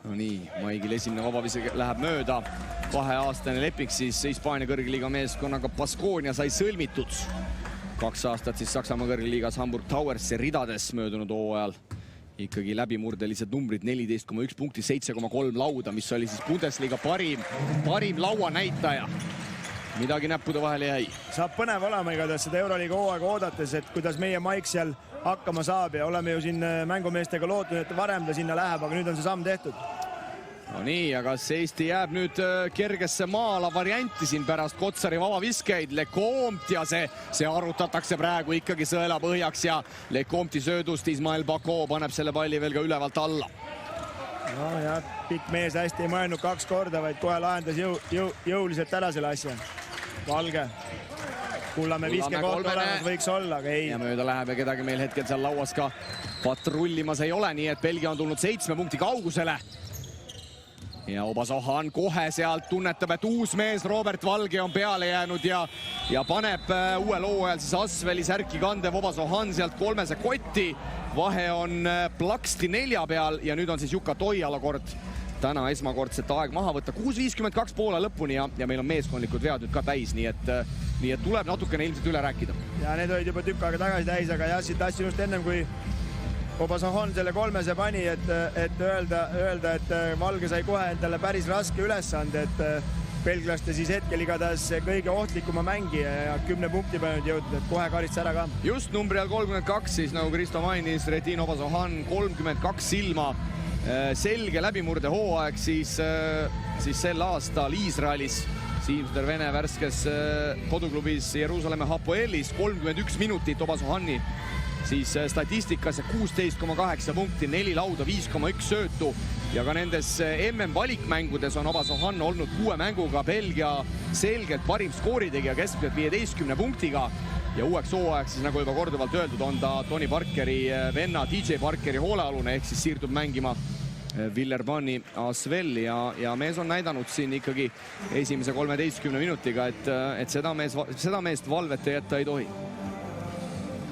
No nii, Maigil esimene vabavise läheb mööda. 2-aastane leping siis Hispaania kõrgliiga meeskonnaga Baskonia sai sõlmitud. 2 aastat siis Saksamaa kõrgliigas Hamburg Towersi ridades möödunud hooajal. Ikkagi läbimurdelised numbrid, 14,1 punkti, 7,3 lauda, mis oli siis Bundesliga parim laua näitaja. Midagi näppude vahele jäi. Saab põnev olema igatahes seda Euroliiga hooaega oodates, et kuidas meie Maik seal hakkama saab ja oleme ju siin mängumeestega lootunud, et varem ta sinna läheb, aga nüüd on see samm tehtud. No nii, aga Eesti jääb nüüd kergesse maala varianti siin pärast Kotsari vabaviskeid. Lecomte ja see arutatakse praegu ikkagi sõela põhjaks ja Lecomte'i söödust Ismael Bako paneb selle palli veel ka ülevalt alla. No ja pikk mees hästi ei mõelnud 2 korda, vaid kohe lahendas jõuliselt ära selle asja. Valge. Kullamäe viske koht olemas võiks olla, aga ei. Ja mööda läheb ja kedagi meil hetkel seal lauas ka patrullimas ei ole, nii et Belgia on tulnud 7 punkti kaugusele. Ja Obasohan kohe sealt tunnetab, et uus mees Robert Valge on peale jäänud ja paneb uuel hooajal siis Asveli särki kandev Obasohan sealt 3 kotti. Vahe on plaksti 4 peal ja nüüd on siis Jukka Toiala kord täna esmakordset aeg maha võtta. 6.52 poole lõpuni ja meil on meeskondlikud vead nüüd ka täis, nii et tuleb natukene ilmselt üle rääkida. Ja need olid juba tükk aega tagasi täis, aga jah, siit tahtsin just ennem, kui Obasohan selle 3 pani, et öelda, et Valge sai kohe endale päris raske ülesande, et belglaste siis hetkel igatahes kõige ohtlikuma mängija ja 10 punkti peale jõudnud, et kohe karistas ära ka. Just numbri all 32 siis, nagu Kristo mainis, Retin Obasohan 32 silma. Selge läbimurde hooaeg siis sel aastal Iisraelis. Siimster Vene värskes koduklubis Jeruusalemma Hapoelis 31 minutit Obasohani siis statistikas 16,8 punkti, 4 lauda, 5,1 söötu ja ka nendes MM-valikmängudes on Obasohan olnud 6 mänguga Belgia selgelt parim skooritegija, keskmiselt 15 punktiga ja uueks hooajaks siis nagu juba korduvalt öeldud on ta Tony Parkeri venna DJ Parkeri hoolealune ehk siis siirdub mängima Villerbani Asvel ja mees on näidanud siin ikkagi esimese 13 minutiga, et seda meest valvet jätta ei tohi.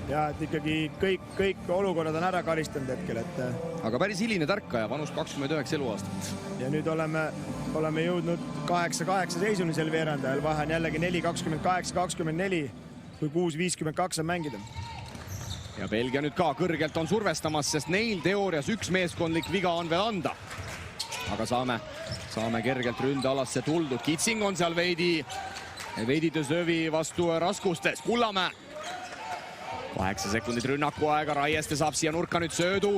Ja et ikkagi kõik olukorrad on ära karistanud hetkel, et... Aga päris hiline tärkaja, vanus 29 eluaastat. Ja nüüd oleme jõudnud 8-8 seisuni sel veerandajal, vahe on jällegi 4-28-24, kui 6-52 on mängida. Ja Belgia nüüd ka kõrgelt on survestamas, sest neil teoorias üks meeskondlik viga on veel anda. Aga saame kergelt ründealasse tuldud. Kitsing on seal veidi Dezövi vastu raskustes. Kullamäe. 8 sekundit rünnakuaega, Raieste saab siia nurka nüüd söödu.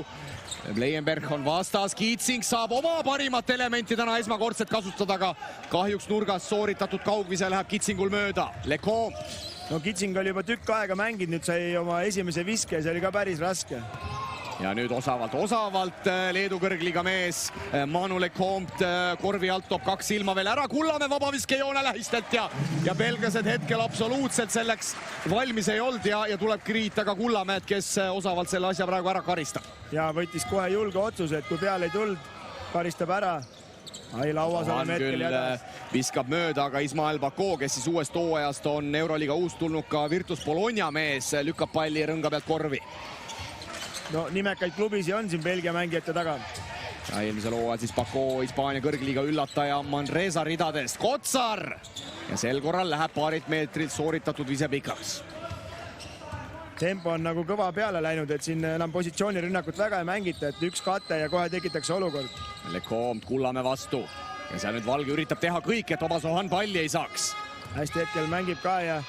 Bleienberg on vastas, Kitsing saab oma parimat elementi täna esmakordselt kasutada, aga kahjuks nurgas sooritatud kaugvise läheb Kitsingul mööda. Lecomte. No Kitsing oli juba tükk aega mängid, nüüd sai oma esimese viske, see oli ka päris raske. Ja nüüd osavalt Leedu kõrgliga mees Manu Lecomte korvi alt toob 2 silma veel ära. Kullamäe vabaviskejoone lähistelt ja belglased hetkel absoluutselt selleks valmis ei olnud ja tuleb kriita ka Kullamäed, kes osavalt selle asja praegu ära karistab. Ja võttis kohe julge otsuse, et kui peale ei tuld, karistab ära. Ai, lauas oleme hetkel jädas. Viskab mööda, aga Ismael Bako, kes siis uuest hooajast on Euroliga uustulnud ka Virtus Bologna mees, lükkab palli rõnga pealt korvi. No nimekaid klubisi on siin Belgia mängijate taga. Ja eelmisel hooajal siis Bako, Hispaania kõrgliga üllataja Manresa ridadest. Kotsar! Ja sel korral läheb paarilt meetrilt sooritatud vise pikaks. Tempo on nagu kõva peale läinud, et siin enam positsioonirünnakut väga ei mängita, et üks kate ja kohe tekitakse olukord. Lecomte Kullamäe vastu. Ja seal nüüd Valge üritab teha kõik, et Obasohan palli ei saaks. Hästi hetkel mängib ka ja...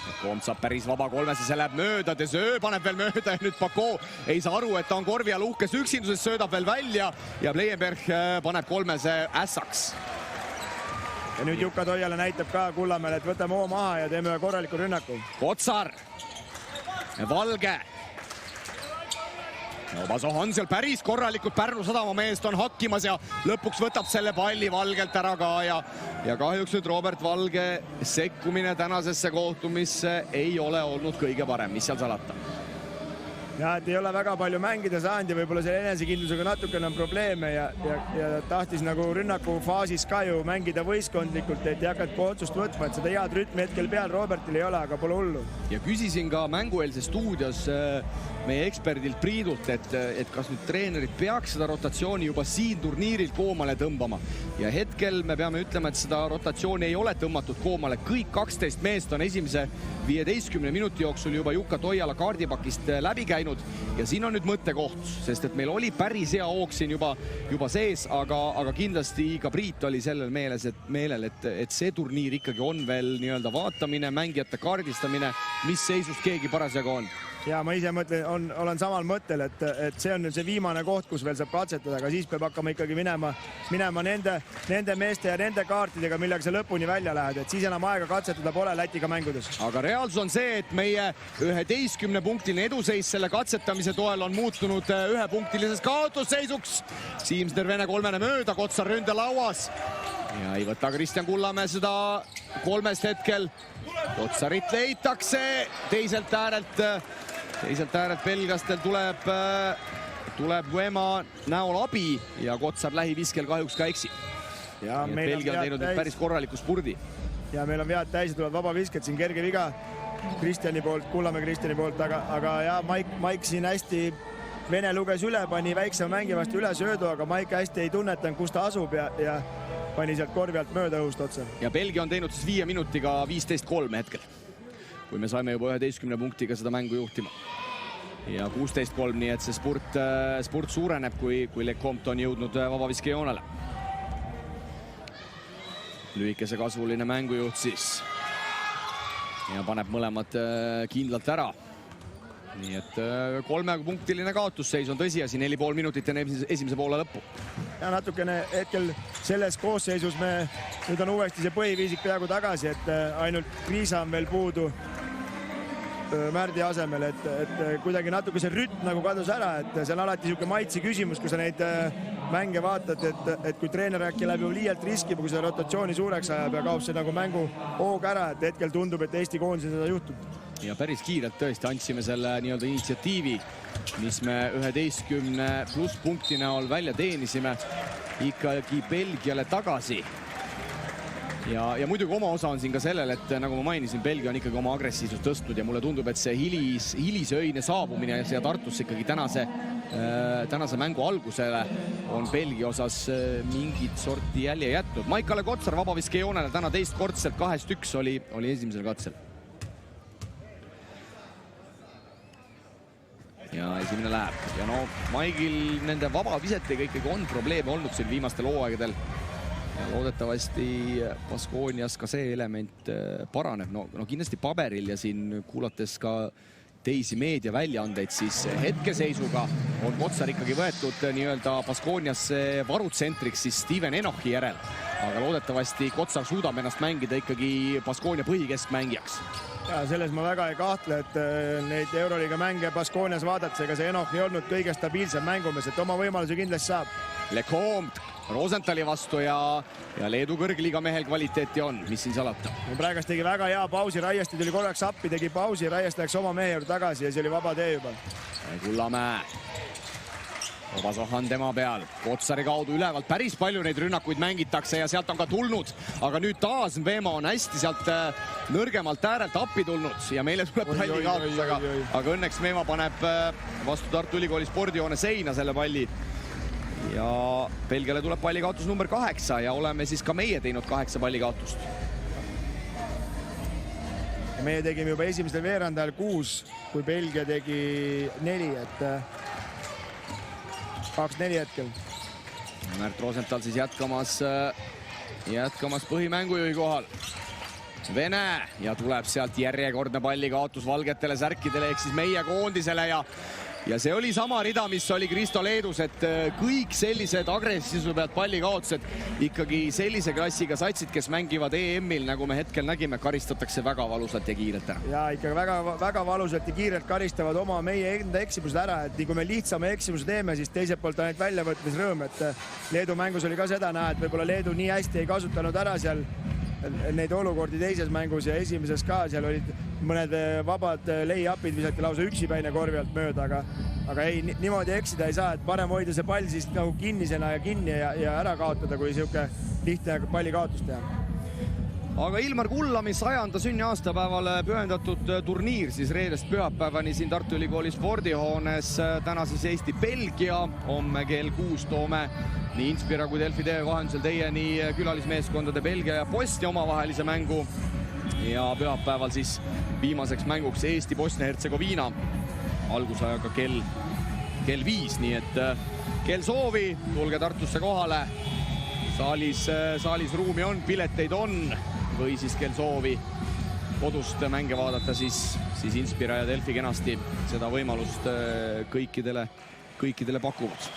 Lecomte saab päris vaba kolmesse, see läheb mööda, Dezöö paneb veel mööda ja nüüd Bako ei saa aru, et ta on korvi all uhkes üksinduses, söödab veel välja ja Bleienberg paneb kolmese ässaks. Ja nüüd Jukka Toiale näitab ka Kullamäele, et võtame hoo maha ja teeme korraliku rünnaku. Kotsar! Valge. Obasohan seal päris korralikult Pärnu Sadama meest on hakkimas ja lõpuks võtab selle palli Valgelt ära ka ja kahjuks nüüd Robert Valge sekkumine tänasesse kohtumisse ei ole olnud kõige parem, mis seal salata. Ja et ei ole väga palju mängida saanud ja võib-olla selle enesekindlusega natukene on probleeme ja tahtis nagu rünnaku faasis ka ju mängida võistkondlikult, et ei hakanud otsust võtma, et seda head rütmi hetkel peal Robertil ei ole, aga pole hullu. Ja küsisin ka mängueelses stuudios meie eksperdilt Priidult, et kas nüüd treenerid peaks seda rotatsiooni juba siin turniiril koomale tõmbama. Ja hetkel me peame ütlema, et seda rotatsiooni ei ole tõmmatud koomale. Kõik 12 meest on esimese 15 minuti jooksul juba Jukka Toiala kaardipakist läbi käinud ja siin on nüüd mõttekoht, sest et meil oli päris hea hoog siin juba sees, aga kindlasti ka Priit oli sellel meelel, et see turniir ikkagi on veel nii-öelda vaatamine, mängijate kaardistamine, mis seisus keegi parasjagu on. Ja ma ise mõtlen, olen samal mõttel, et see on nüüd see viimane koht, kus veel saab katsetada, aga siis peab hakkama ikkagi minema nende meeste ja nende kaartidega, millega sa lõpuni välja lähed, et siis enam aega katsetada pole Lätiga mängudes. Aga reaalsus on see, et meie 11-punktiline eduseis selle katsetamise toel on muutunud 1-punktiliseks kaotusseisuks. Siimsner Vene kolmene mööda, Kotsar ründelauas ja ei võta Kristjan Kullamäe seda kolmest hetkel. Kotsarit leitakse teiselt äärelt belgastel tuleb Guema näol abi ja Kotsar lähiviskel kahjuks ka eksib. Ja Belgia on teinud päris korraliku spurdi. Ja meil on vead täis ja tulevad vabavisked, siin kerge viga Kristjani poolt, Kullamäe Kristjani poolt, aga ja Maik siin hästi Vene luges üle, pani väiksema mängi vastu üle söödu, aga Maik hästi ei tunnetanud, kus ta asub ja pani sealt korvi alt mööda õhust otsa. Ja Belgia on teinud siis 5 minutiga 15-3 hetkel, kui me saime juba 11 punktiga seda mängu juhtima. Ja 16-3, nii et see spurt suureneb, kui Lecomte on jõudnud vabaviskejoonele. Lühikese kasvuline mängujuht siis. Ja paneb mõlemad kindlalt ära. Nii et 3-punktiline kaotusseis on tõsiasi, 4,5 minutit enne esimese poole lõppu. Ja natukene hetkel selles koosseisus nüüd on uuesti see põhiviisik peaaegu tagasi, et ainult Kriisa on veel puudu Märdi asemel, et kuidagi natuke see rütm nagu kadus ära, et see on alati niisugune maitsi küsimus, kui sa neid mänge vaatad, et kui treener äkki läheb ju liialt riskib, kui seda rotatsiooni suureks ajab ja kaob see nagu mängu hoog ära, et hetkel tundub, et Eesti koondise seda juhtub. Ja päris kiirelt tõesti andsime selle nii-öelda initsiatiivi mis me 11 pluss punkti näol välja teenisime, ikkagi Belgiale tagasi. Ja muidugi oma osa on siin ka sellel, et nagu ma mainisin, Belgia on ikkagi oma agressiivsust tõstnud ja mulle tundub, et see hilisöine saabumine siia Tartusse ikkagi tänase mängu algusele on Belgia osas mingit sorti jälje jätnud. Maik-Kalle Kotsar vabaviskejoonele täna teistkordselt 2-1 oli esimesel katsel. Ja esimene läheb. Ja no Maigil nende vabavisetega ikkagi on probleeme olnud siin viimastel hooaegadel. Ja loodetavasti Baskoonias ka see element paraneb. No kindlasti paberil ja siin kuulates ka teisi meediaväljaandeid, siis hetkeseisuga on Kotsar ikkagi võetud nii-öelda Baskooniasse varutsentriks siis Steven Enochi järel. Aga loodetavasti Kotsar suudab ennast mängida ikkagi Baskoonia põhikeskmängijaks. Ja selles ma väga ei kahtle, et neid Euroliiga mänge Baskoonias vaadates, ega see Enoch ei olnud kõige stabiilsem mängumees, et oma võimalusi kindlasti saab. Lecomte Rosentali vastu ja Leedu kõrgliiga mehel kvaliteeti on, mis siin salata. Praegust tegi väga hea pausi, Raiesti tuli korraks appi, tegi pausi, Raiest läks oma mehe juurde tagasi ja see oli vaba tee juba. Kullamäe. Obasohan tema peal. Kotsari kaudu ülevalt päris palju neid rünnakuid mängitakse ja sealt on ka tulnud. Aga nüüd taas Veema on hästi sealt nõrgemalt äärelt appi tulnud ja meile tuleb palli kaotus, aga õnneks Veema paneb vastu Tartu Ülikooli spordijoone seina selle palli. Ja Belgiale tuleb pallikaotus number 8 ja oleme siis ka meie teinud 8 pallikaotust. Meie tegime juba esimesel veerandajal 6, kui Belgia tegi 4, et 2-4 hetkel. Märt Rosenthal siis jätkamas põhimängujuhi kohal. Vene ja tuleb sealt järjekordne pallikaotus valgetele särkidele ehk siis meie koondisele ja see oli sama rida, mis oli Kristo Leedus, et kõik sellised agressiivsuse pealt pallikaotused ikkagi sellise klassiga satsid, kes mängivad EM-il, nagu me hetkel nägime, karistatakse väga valusalt ja kiirelt ära. Ja ikka väga valusalt ja kiirelt karistavad meie enda eksimused ära, et kui me lihtsama eksimuse teeme, siis teiselt poolt on need väljavõtmisrõõm, et Leedu mängus oli ka seda näha, et võib-olla Leedu nii hästi ei kasutanud ära seal neid olukordi teises mängus ja esimeses ka, seal olid mõned vabad lay-upid visati lausa üksipäine korvi alt mööda, aga ei, niimoodi eksida ei saa, et parem hoida see pall siis nagu kinnisena ja kinni ja ära kaotada, kui siuke lihtne pallikaotus teha. Aga Ilmar Kullami 100. sünniaastapäevale pühendatud turniir siis reedest pühapäevani siin Tartu Ülikooli spordihoones. Täna siis Eesti-Belgia, homme kell 6 toome nii Inspira kui Delfi TV vahendusel teieni külalismeeskondade Belgia ja Bosnia omavahelise mängu. Ja pühapäeval siis viimaseks mänguks Eesti-Bosnia-Hertsegoviina algusajaga kell 5, nii et kel soovi, tulge Tartusse kohale. Saalis ruumi on, pileteid on või siis kel soovi kodust mänge vaadata, siis Inspira ja Delfi kenasti seda võimalust kõikidele pakuvad.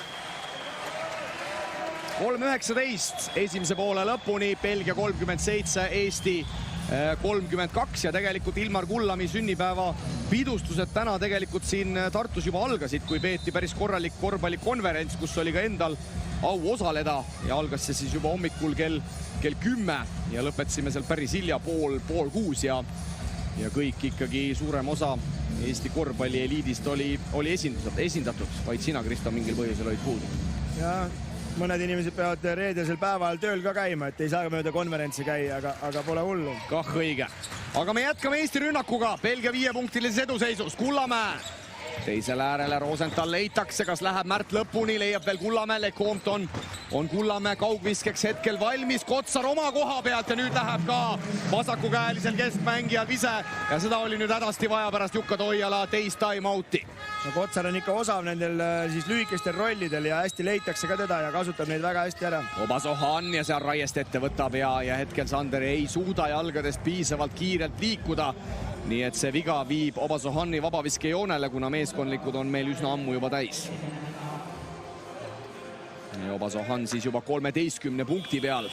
3-19 esimese poole lõpuni, Belgia 37, Eesti 32 ja tegelikult Ilmar Kullami sünnipäeva pidustused täna tegelikult siin Tartus juba algasid, kui peeti päris korralik korvpallikonverents, kus oli ka endal au osaleda ja algas see siis juba hommikul kell 10 ja lõpetasime seal päris hilja, pool 6 ja kõik ikkagi suurem osa Eesti korvpalli eliidist oli esindatud, vaid sina, Kristo, mingil põhjusel olid puudu. Ja mõned inimesed peavad reedesel päeval tööl ka käima, et ei saa mööda konverentsi käia, aga pole hullu. Kah õige. Aga me jätkame Eesti rünnakuga. Belgia 5-punktilises eduseisus. Kullamäe teisele äärele, Rosenthal leitakse, kas läheb Märt lõpuni, leiab veel Kullamäe, Lecomte on Kullamäe kaugviskeks hetkel valmis, Kotsar oma koha pealt ja nüüd läheb ka vasakukäelisel keskmängijal vise ja seda oli nüüd hädasti vaja pärast Jukka Toiala teist time-out'i. No Kotsar on ikka osav nendel siis lühikestel rollidel ja hästi leitakse ka teda ja kasutab neid väga hästi ära. Obasohan ja seal Raiest ette võtab ja hetkel Sander ei suuda jalgadest piisavalt kiirelt liikuda. Nii et see viga viib Obasohani vabaviskejoonele, kuna meeskondlikud on meil üsna ammu juba täis. Obasohan siis juba 13 punkti peal.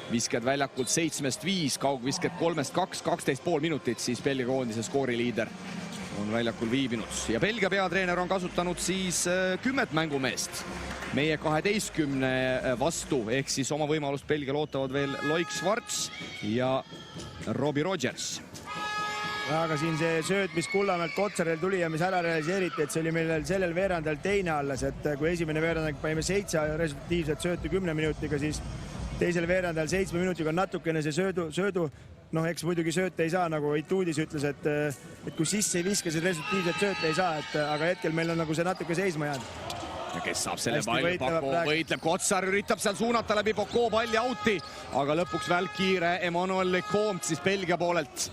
Visked väljakult 7-5, kaugvisked 3-2, 12,5 minutit, siis Belgia koondise skooriliider on väljakul viibinud. Ja Belgia peatreener on kasutanud siis 10 mängumeest meie 12 vastu, ehk siis oma võimalust Belgia lootavad veel Loik Schwartz ja Robbie Rogers. Aga siin see sööt, mis Kullamäelt Kotsarel tuli ja mis ära realiseeriti, et see oli meil sellel veerandal teine alles, et kui esimene veerandal panime 7 resultatiivset söötu 10 minutiga, siis teisel veerandal 7 minutiga on natukene see söödu, noh, eks muidugi sööte ei saa, nagu Etuudis ütles, et kui sisse ei viska, siis resultatiivset sööte ei saa, aga hetkel meil on nagu see natuke seisma jäänud. Ja kes saab selle palli, Pako võitleb, Kotsar üritab seal suunata läbi Poko palli auti, aga lõpuks välkkiire Emmanuel Lecomte siis Belgia poolelt.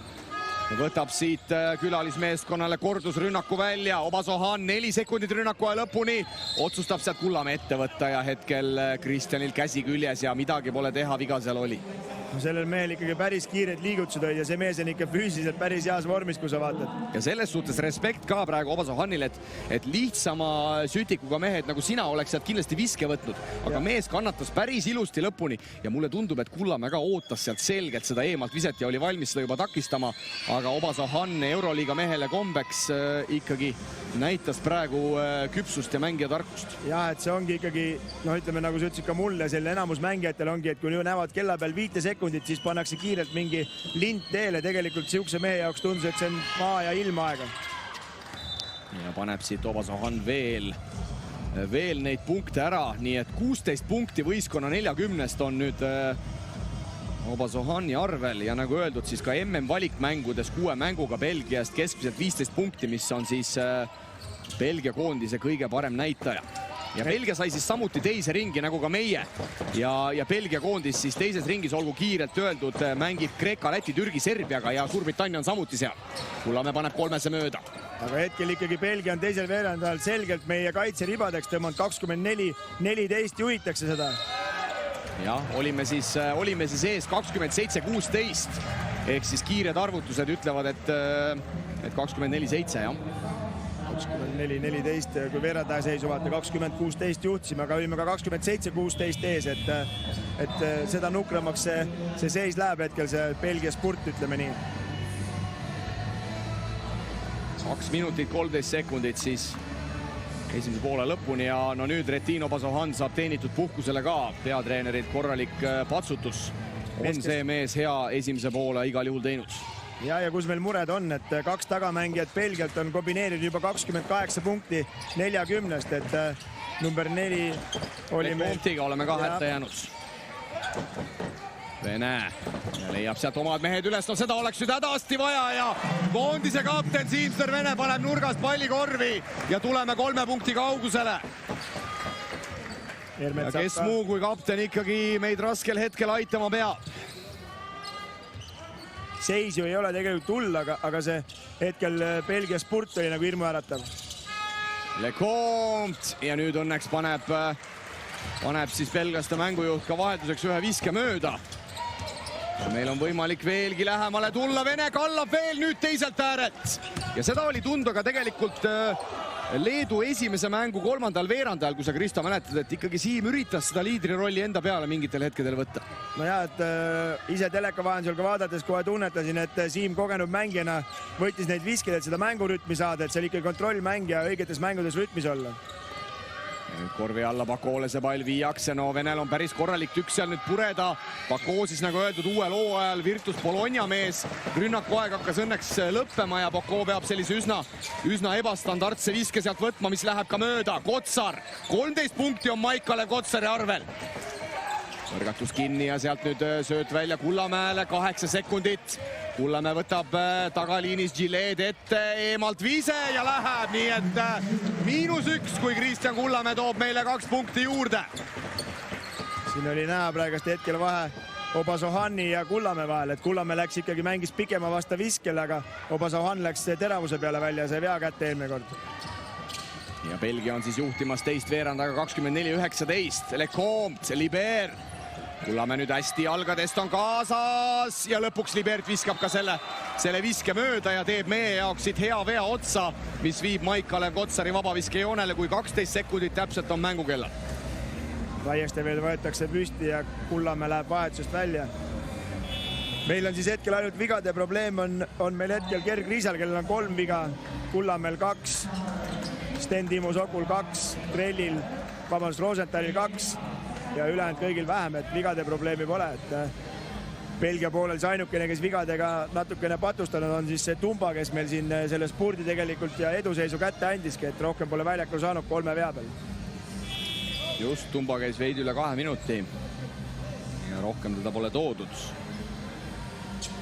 Võtab siit külalismeeskonnale kordusrünnaku välja, Obasohan 4 sekundit rünnaku aja lõpuni, otsustab sealt Kullamäe ette võtta ja hetkel Kristjanil käsi küljes ja midagi pole teha, viga seal oli. Sellel mehel ikkagi päris kiired liigutused olid ja see mees on ikka füüsiliselt päris heas vormis, kui sa vaatad. Ja selles suhtes respekt ka praegu Obasohanile, et lihtsama sütikuga mehed nagu sina oleks sealt kindlasti viske võtnud, aga mees kannatas päris ilusti lõpuni ja mulle tundub, et Kullamäe ka ootas sealt selgelt seda eemalt viset ja oli valmis seda juba takistama, aga Obasohan Euroliiga mehele kombeks ikkagi näitas praegu küpsust ja mängija tarkust. Jah, et see ongi ikkagi, noh ütleme nagu sa ütlesid ka mulle, selle enamus mängijatel ongi, et kui näevad kella peal 5 sekundit, siis pannakse kiirelt mingi lint teele. Tegelikult siukse mehe jaoks tundus, et see on maa ja ilmaaega. Ja paneb siit Obasohan veel neid punkte ära, nii et 16 punkti võistkonna 40-st on nüüd Obasohani arvel ja nagu öeldud, siis ka MM-valikmängudes 6 mänguga Belgiast keskmiselt 15 punkti, mis on siis Belgia koondise kõige parem näitaja. Ja Belgia sai siis samuti teise ringi nagu ka meie ja Belgia koondis siis teises ringis, olgu kiirelt öeldud, mängib Kreeka, Läti, Türgi, Serbiaga ja Suurbritannia on samuti seal. Kullamäe paneb 3 mööda. Aga hetkel ikkagi Belgia on teisel veerandal selgelt meie kaitseribadeks tõmmanud 24-14 juhitakse seda. Jah, olime siis ees 27-16 ehk siis kiired arvutused ütlevad, et 24-7, jah. 24-14, kui veerandaja seisu vaata 20-16 juhtisime, aga olime ka 27-16 ees, et seda nukramaks see seis läheb hetkel, see Belgia spurt, ütleme nii. 2 minutit 13 sekundit siis esimese poole lõpuni ja no nüüd Retin Obasohan saab teenitud puhkusele ka, peatreenerid korralik patsutus. On see mees hea esimese poole igal juhul teinud. Ja kus meil mured on, et 2 tagamängijat Belgialt on kombineerinud juba 28 punkti 40-st, et number 4 oli meil. Lecomte'iga oleme ka hätta jäänud. Vene ja leiab sealt omad mehed üles, no seda oleks nüüd hädasti vaja ja koondise kapten Siimster Vene paneb nurgast palli korvi ja tuleme 3 punkti kaugusele. Ja kes muu kui kapten ikkagi meid raskel hetkel aitama peab. Seis ju ei ole tegelikult hull, aga see hetkel Belgia spurt oli nagu hirmuäratav. Lecomte ja nüüd õnneks paneb siis belglaste mängujuht ka vahelduseks ühe viske mööda. Meil on võimalik veelgi lähemale tulla, Vene kallab veel nüüd teiselt äärelt. Ja seda oli tunda ka tegelikult Leedu esimese mängu 3. veerandajal, kui sa, Kristo, mäletad, et ikkagi Siim üritas seda liidrirolli enda peale mingitel hetkedel võtta. No ja, et ise teleka vahendusel ka vaadates kohe tunnetasin, et Siim kogenud mängijana võttis neid viskeid, et seda mängurütmi saada, et seal ikka kontrollmäng ja õigetes mängudes rütmis olla. Korvi alla Pakoole see pall viiakse, no Venel on päris korralik tükk seal nüüd pureda. Pako siis nagu öeldud uuel hooajal Virtus Bologna mees. Rünnakuaeg hakkas õnneks lõppema ja Pako peab sellise üsna ebastandardse viske sealt võtma, mis läheb ka mööda. Kotsar, 13 punkti on Maik-Kalev Kotsari arvel. Võrgatus kinni ja sealt nüüd sööt välja Kullamäele, 8 sekundit. Kullamäe võtab tagaliinis Gilead ette, eemalt viise ja läheb, nii et -1, kui Kristjan Kullamäe toob meile 2 punkti juurde. Siin oli näha praegust hetkel vahe Obasohani ja Kullamäe vahel, et Kullamäe läks ikkagi mängis pikema vasta viskel, aga Obasohan läks teravuse peale välja ja sai vea kätte eelmine kord. Ja Belgia on siis juhtimas teist veerandaga 24-19, Lecomte, Liber. Kullamäe nüüd hästi jalgadest on kaasas ja lõpuks Libert viskab ka selle viske mööda ja teeb meie jaoks siit hea vea otsa, mis viib Maik-Kalev Kotsari vabaviskejoonele, kui 12 sekundit täpselt on mängukella. Raieste veel võetakse püsti ja Kullamäe läheb vahetusest välja. Meil on siis hetkel ainult vigade probleem on meil hetkel Gerg Riisal, kellel on 3 viga, Kullamäel 2, Sten-Timo Sokul 2, Trellil, Rosenthalil 2 ja ülejäänud kõigil vähem, et vigade probleemi pole, et Belgia poolel see ainukene, kes vigadega natukene patustanud on siis see Tumba, kes meil siin selle spurdi tegelikult ja eduseisu kätte andiski, et rohkem pole väljakul saanud 3 vea peal. Just, Tumba käis veidi üle 2 minuti ja rohkem teda pole toodud.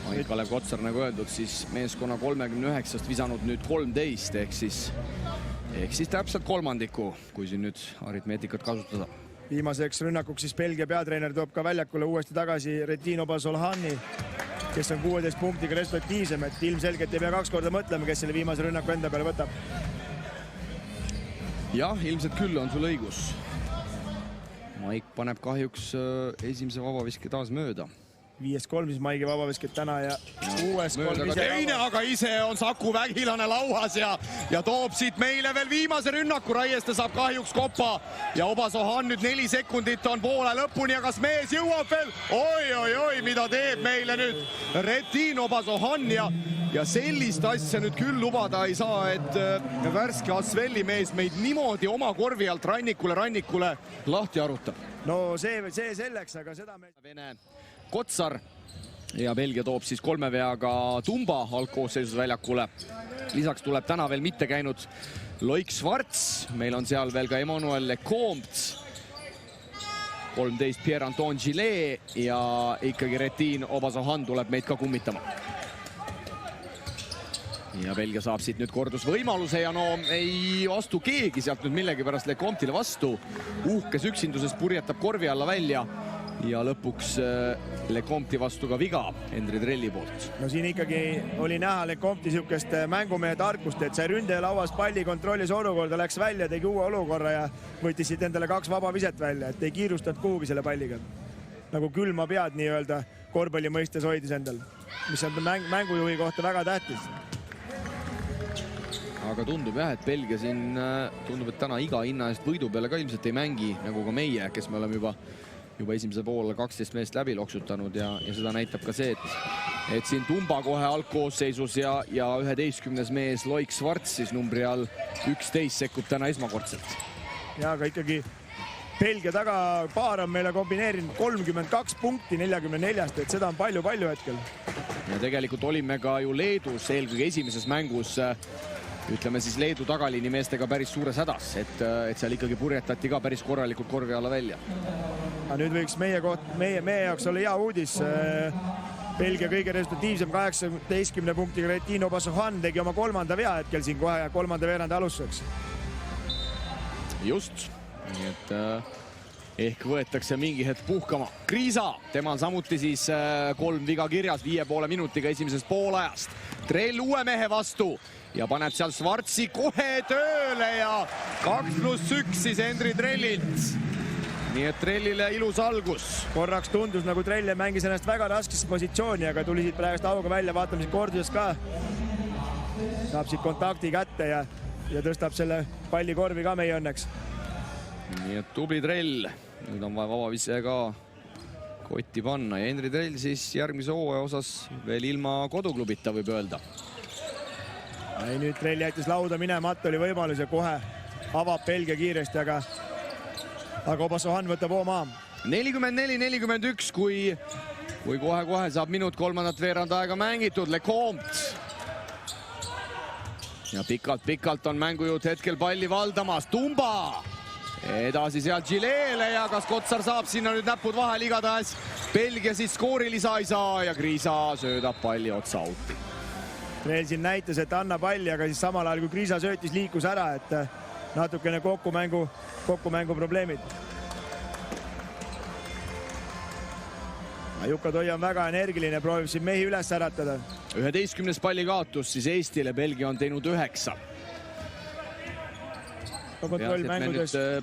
Kalev Kotsar, nagu öeldud, siis meeskonna 39-st visanud nüüd 13 ehk siis täpselt kolmandiku, kui siin nüüd aritmeetikat kasutada. Viimaseks rünnakuks siis Belgia peatreener toob ka väljakule uuesti tagasi Retin Obasolhani, kes on 16 punktiga resultatiivsem, et ilmselgelt ei pea 2 korda mõtlema, kes selle viimase rünnaku enda peale võtab. Jah, ilmselt küll on sul õigus. Maik paneb kahjuks esimese vabaviske taas mööda. 5-3 siis Maigi vabavisket täna ja 6-3 ise teine, aga ise on Saku Vägilane lauas ja toob siit meile veel viimase rünnaku. Raieste saab kahjuks kopa ja Obasohan nüüd 4 sekundit on poole lõpuni ja kas mees jõuab veel? Oi, mida teeb meile nüüd Retin Obasohan ja sellist asja nüüd küll lubada ei saa, et värske Asvelli mees meid niimoodi oma korvi alt rannikule lahti arutab. No see selleks, aga seda me... Vene Kotsar ja Belgia toob siis 3 veaga Tumba algkoosseisus väljakule. Lisaks tuleb täna veel mitte käinud Loik Schwarz, meil on seal veel ka Emmanuel Lecomte, 13 Pierre-Antoine Gillet ja ikkagi Retin Obasohan tuleb meid ka kummitama. Ja Belgia saab siit nüüd kordusvõimaluse ja no ei astu keegi sealt nüüd millegipärast Lecomte'ile vastu. Uhkes üksinduses purjetab korvi alla välja ja lõpuks Lecomte'i vastu ka viga Hendri Trelli poolt. No siin ikkagi oli näha Lecomte'i sihukest mängumehe tarkust, et see ründelauas palli kontrollis olukorda, läks välja, tegi uue olukorra ja võttis siit endale 2 vaba viset välja, et ei kiirustanud kuhugi selle palliga. Nagu külma pead nii-öelda korvpalli mõistes hoidis endal, mis on mängujuhi kohta väga tähtis. Aga tundub jah, et Belgia siin tundub, et täna iga hinna eest võidu peale ka ilmselt ei mängi, nagu ka meie, kes me oleme juba esimese poole 12 meest läbi loksutanud ja seda näitab ka see, et siin Tumba kohe algkoosseisus ja 11. mees Loik Schwarz siis numbri all 11 sekkub täna esmakordselt. Ja aga ikkagi Belgia tagapaar on meile kombineerinud 32 punkti 44-st, et seda on palju hetkel. Ja tegelikult olime ka ju Leedus eelkõige esimeses mängus, ütleme siis Leedu tagaliini meestega päris suures hädas, et seal ikkagi purjetati ka päris korralikult korvi alla välja. Aga nüüd võiks meie jaoks olla hea uudis. Belgia kõige resultatiivsem 18 punktiga Retin Obasohan tegi oma 3. vea hetkel siin kohe 3. veerandi alustuseks. Just, nii et ehk võetakse mingi hetk puhkama. Kriisa, temal samuti siis 3 viga kirjas 5,5 minutiga esimesest poolajast. Trell uue mehe vastu ja paneb seal Schwarzi kohe tööle ja 2+1 siis Hendri Trellilt. Nii et Trellile ilus algus. Korraks tundus nagu Trell mängis ennast väga raskesse positsiooni, aga tuli siit praegust auga välja, vaatame siit korduses ka. Saab siit kontakti kätte ja tõstab selle palli korvi ka meie õnneks. Nii et tubli Trell. Nüüd on vaja vabavise ka kotti panna ja Hendri Trell siis järgmise hooaja osas veel ilma koduklubita võib öelda. Nüüd Trell jättis lauda minemata, oli võimalus ja kohe avab Belgia kiiresti, aga Obasohan võtab oma. 44-41, kui kohe saab minut 3. veerand aega mängitud. Lecomte. Ja pikalt on mängujuht hetkel palli valdamas. Tumba. Edasi sealt Gilele ja kas Kotsar saab sinna nüüd näpud vahel igatahes. Belgia siis skoorilisa ei saa ja Kriisa söödab palli otsa auti. Trell siin näitas, et anna palli, aga siis samal ajal kui Kriisa söötis, liikus ära, et natukene kokkumängu probleemid. Jukka Toia on väga energiline, proovib siin mehi üles äratada. 11. palli kaotus siis Eestile, Belgia on teinud 9.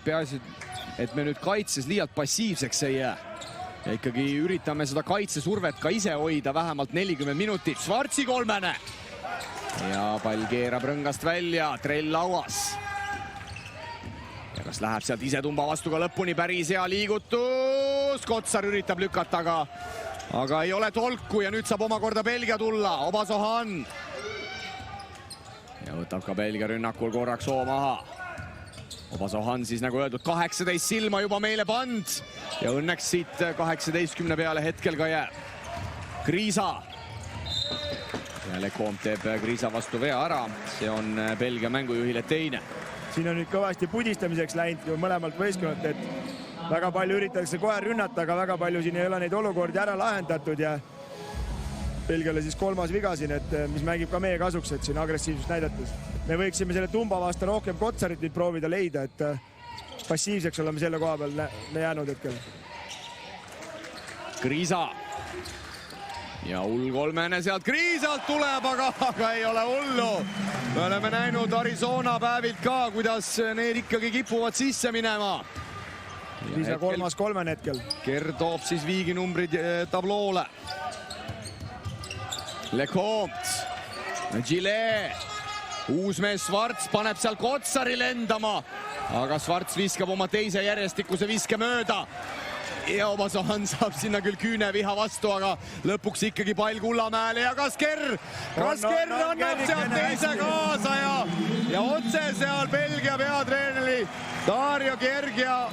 Peaasi, et me nüüd kaitses liialt passiivseks ei jää. Ja ikkagi üritame seda kaitsesurvet ka ise hoida vähemalt 40 minutit. Schwarzi 3. Ja pall keerab rõngast välja, Trell lauas. Ja kas läheb sealt ise Tumba vastu ka lõpuni, päris hea liigutus. Kotsar üritab lükata, aga ei ole tolku ja nüüd saab omakorda Belgia tulla. Obasohan. Ja võtab ka Belgia rünnakul korraks hoo maha. Obasohan siis nagu öeldud 18 silma juba meile pand ja õnneks siit 18 peale hetkel ka jääb. Kriisa. Ja Lecomte teeb Kriisa vastu vea ära. See on Belgia mängujuhile teine. Siin on nüüd kõvasti pudistamiseks läinud mõlemalt võistkonnalt, et väga palju üritatakse kohe rünnata, aga väga palju siin ei ole neid olukordi ära lahendatud ja Belgiale siis 3. viga siin, et mis mängib ka meie kasuks, et siin agressiivsust näidates. Me võiksime selle tumba vastu rohkem Kotsarit nüüd proovida leida, et passiivseks oleme selle koha peal jäänud hetkel. Kriisa. Ja hull-kolmene sealt Kriisalt tuleb, aga ei ole hullu. Me oleme näinud Arizona päevilt ka, kuidas need ikkagi kipuvad sisse minema. Kriisa 3. hetkel. Ker toob siis viiginumbrid tabloole. Lecomte, Gillet, uusmees Schwarz paneb seal Kotsari lendama, aga Schwarz viskab oma teise järjestikuse viske mööda. Ja Obasohan saab sinna küll küüneviha vastu, aga lõpuks ikkagi pall Kullamäele ja kas Ker annab sealt teise kaasa ja otse seal Belgia peatreeneri Dario Gergia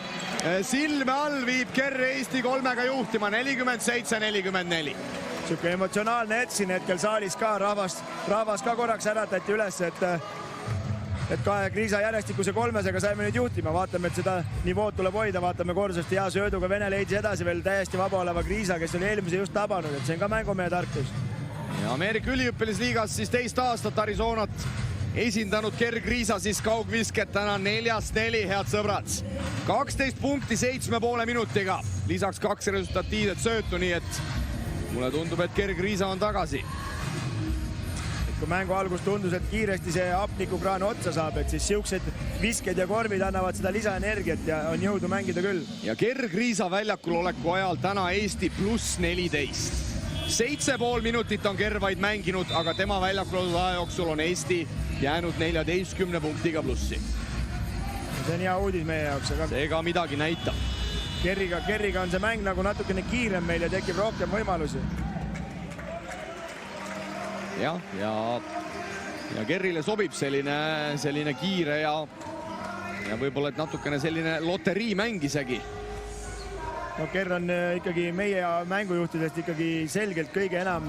silme all viib Ker Eesti 3-ga juhtima 47-44. Siuke emotsionaalne hetk siin hetkel saalis ka, rahvas ka korraks äratati üles, et kahe Kriisa järjestikuse 3-sega saime nüüd juhtima. Vaatame, et seda nivood tuleb hoida, vaatame Korsust hea sööduga Vene leidis edasi veel täiesti vaba oleva Kriisa, kes oli eelmise just tabanud, et see on ka mängumehe tarkus. Ja Ameerika üliõpilasliigas siis teist aastat Arizonat esindanud Ker Kriisa siis kaugvisket täna 4-4, head sõbrad. 12 punkti 7,5 minutiga, lisaks 2 resultatiivset söötu, nii et mulle tundub, et Ker Kriisa on tagasi. Kui mängu algus tundus, et kiiresti see hapnikukraan otsa saab, et siis siuksed visked ja korvid annavad seda lisaenergiat ja on jõudu mängida küll. Ja Ker Kriisa väljakul oleku ajal täna Eesti +14. 7,5 minutit on Ker vaid mänginud, aga tema väljakul aja jooksul on Eesti jäänud 14 punktiga plussi. See on hea uudis meie jaoks. See ka midagi näitab. Kerriga on see mäng nagu natukene kiirem meil ja tekib rohkem võimalusi. Ja Kerrile sobib selline kiire ja võib-olla et natukene selline loteriimäng isegi. No Ker on ikkagi meie mängujuhtidest ikkagi selgelt kõige enam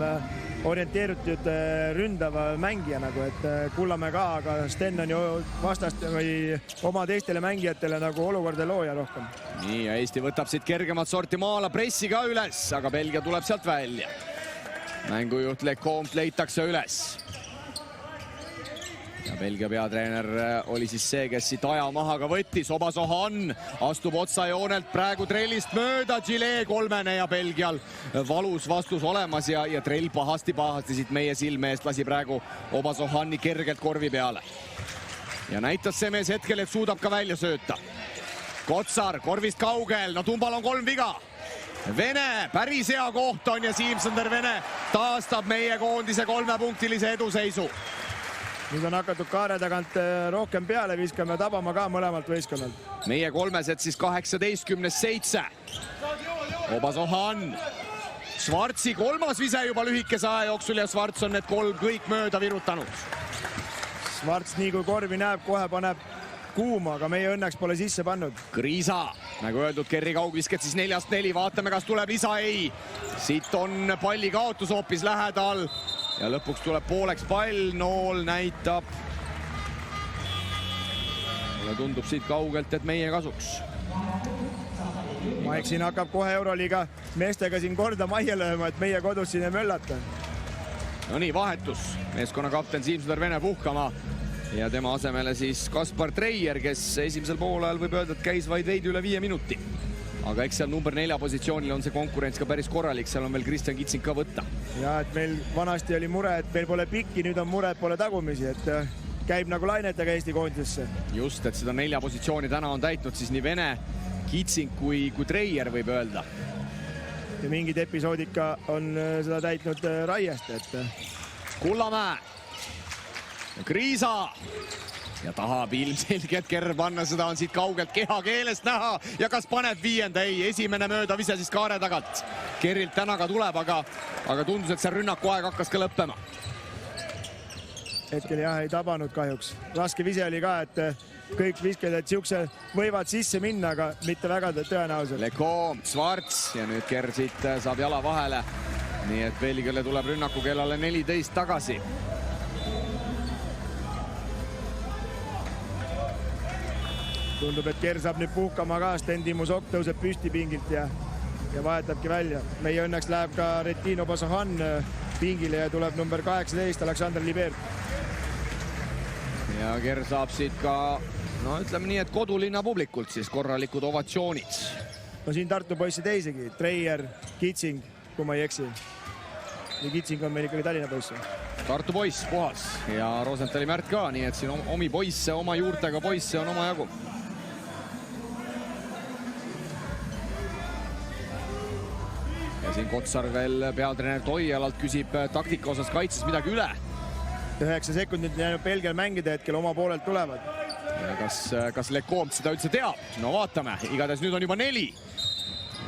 orienteeritud ründava mängija nagu, et Kullamäe ka, aga Sten on ju vastast või oma teistele mängijatele nagu olukorda looja rohkem. Nii, ja Eesti võtab siit kergemat sorti maala, pressi ka üles, aga Belgia tuleb sealt välja. Mängujuht Lecomte leitakse üles. Ja Belgia peatreener oli siis see, kes siit aja maha ka võttis. Obasohan astub otsajoonelt praegu trellist mööda. Gillet 3 ja Belgial valus vastus olemas ja trell pahasti siit meie silme eest lasi praegu Obasohani kergelt korvi peale. Ja näitas see mees hetkel, et suudab ka välja sööta. Kotsar korvist kaugel, no tumbal on 3 viga. Vene, päris hea koht on ja Siim-Sander Vene taastab meie koondise 3-punktilise eduseisu. Nüüd on hakatud kaare tagant rohkem peale viskama ja tabama ka mõlemalt võistkonnalt. Meie 3-sed siis 18-7. Obasohan. Schwarzi 3. vise juba lühikese aja jooksul ja Schwarz on need 3 kõik mööda virutanud. Schwarz nii kui korvi näeb, kohe paneb kuuma, aga meie õnneks pole sisse pannud. Kriisa, nagu öeldud, Kerri kaugvisket siis 4-4, vaatame, kas tuleb lisa, ei. Siit on palli kaotus hoopis lähedal ja lõpuks tuleb pooleks pall, nool näitab. Mulle tundub siit kaugelt, et meie kasuks. Maik siin hakkab kohe Euroliiga meestega siin korda majja lööma, et meie kodus siin ei möllata. No nii, vahetus. Meeskonna kapten Siim-Sander Vene puhkama. Ja tema asemele siis Kaspar Treier, kes esimesel poolajal võib öelda, et käis vaid veidi üle 5 minuti. Aga eks seal number 4 positsioonil on see konkurents ka päris korralik, seal on veel Kristjan Kitsing ka võtta. Ja et meil vanasti oli mure, et meil pole pikki, nüüd on mure, et pole tagumisi, et käib nagu lainetega Eesti koondisesse. Just, et seda 4 positsiooni täna on täitnud siis nii Vene, Kitsing kui Treier võib öelda. Ja mingid episoodid ka on seda täitnud Raiest, et... Kullamäe. Kriisa ja tahab ilmselgelt Ker panna, seda on siit kaugelt kehakeelest näha ja kas paneb 5, ei, esimene mööda vise siis kaare tagant. Kerilt täna ka tuleb, aga tundus, et see rünnaku aeg hakkas ka lõppema. Hetkel jah, ei tabanud kahjuks. Raske vise oli ka, et kõik visked, et siukse võivad sisse minna, aga mitte väga tõenäoliselt. Lecomte, Schwarz ja nüüd Ker siit saab jala vahele. nii et Belgiale tuleb rünnaku kellale 14 tagasi. Tundub, et Ker saab nüüd puhkama ka, Sten-Timo Sokk tõuseb püsti pingilt ja vahetabki välja. Meie õnneks läheb ka Retino Pasahan pingile ja tuleb number 18 Alexander Libert. Ja Ker saab siit ka, no ütleme nii, et kodulinna publikult siis korralikud ovatsioonid. No siin Tartu poisse teisegi, Treier, Kitsing, kui ma ei eksi. Ja Kitsing on meil ikkagi Tallinna poiss. Tartu poiss puhas ja Rosenthali Märt ka, nii et siin omi poisse, oma juurtega poisse on oma jagu. Ja siin Kotsar veel peatreener Toialalt küsib taktika osas kaitses midagi üle. 9 sekundit jäänud Belgial mängida hetkel oma poolelt tulevad. Ja kas Lecomte seda üldse teab? No vaatame, igatahes nüüd on juba 4.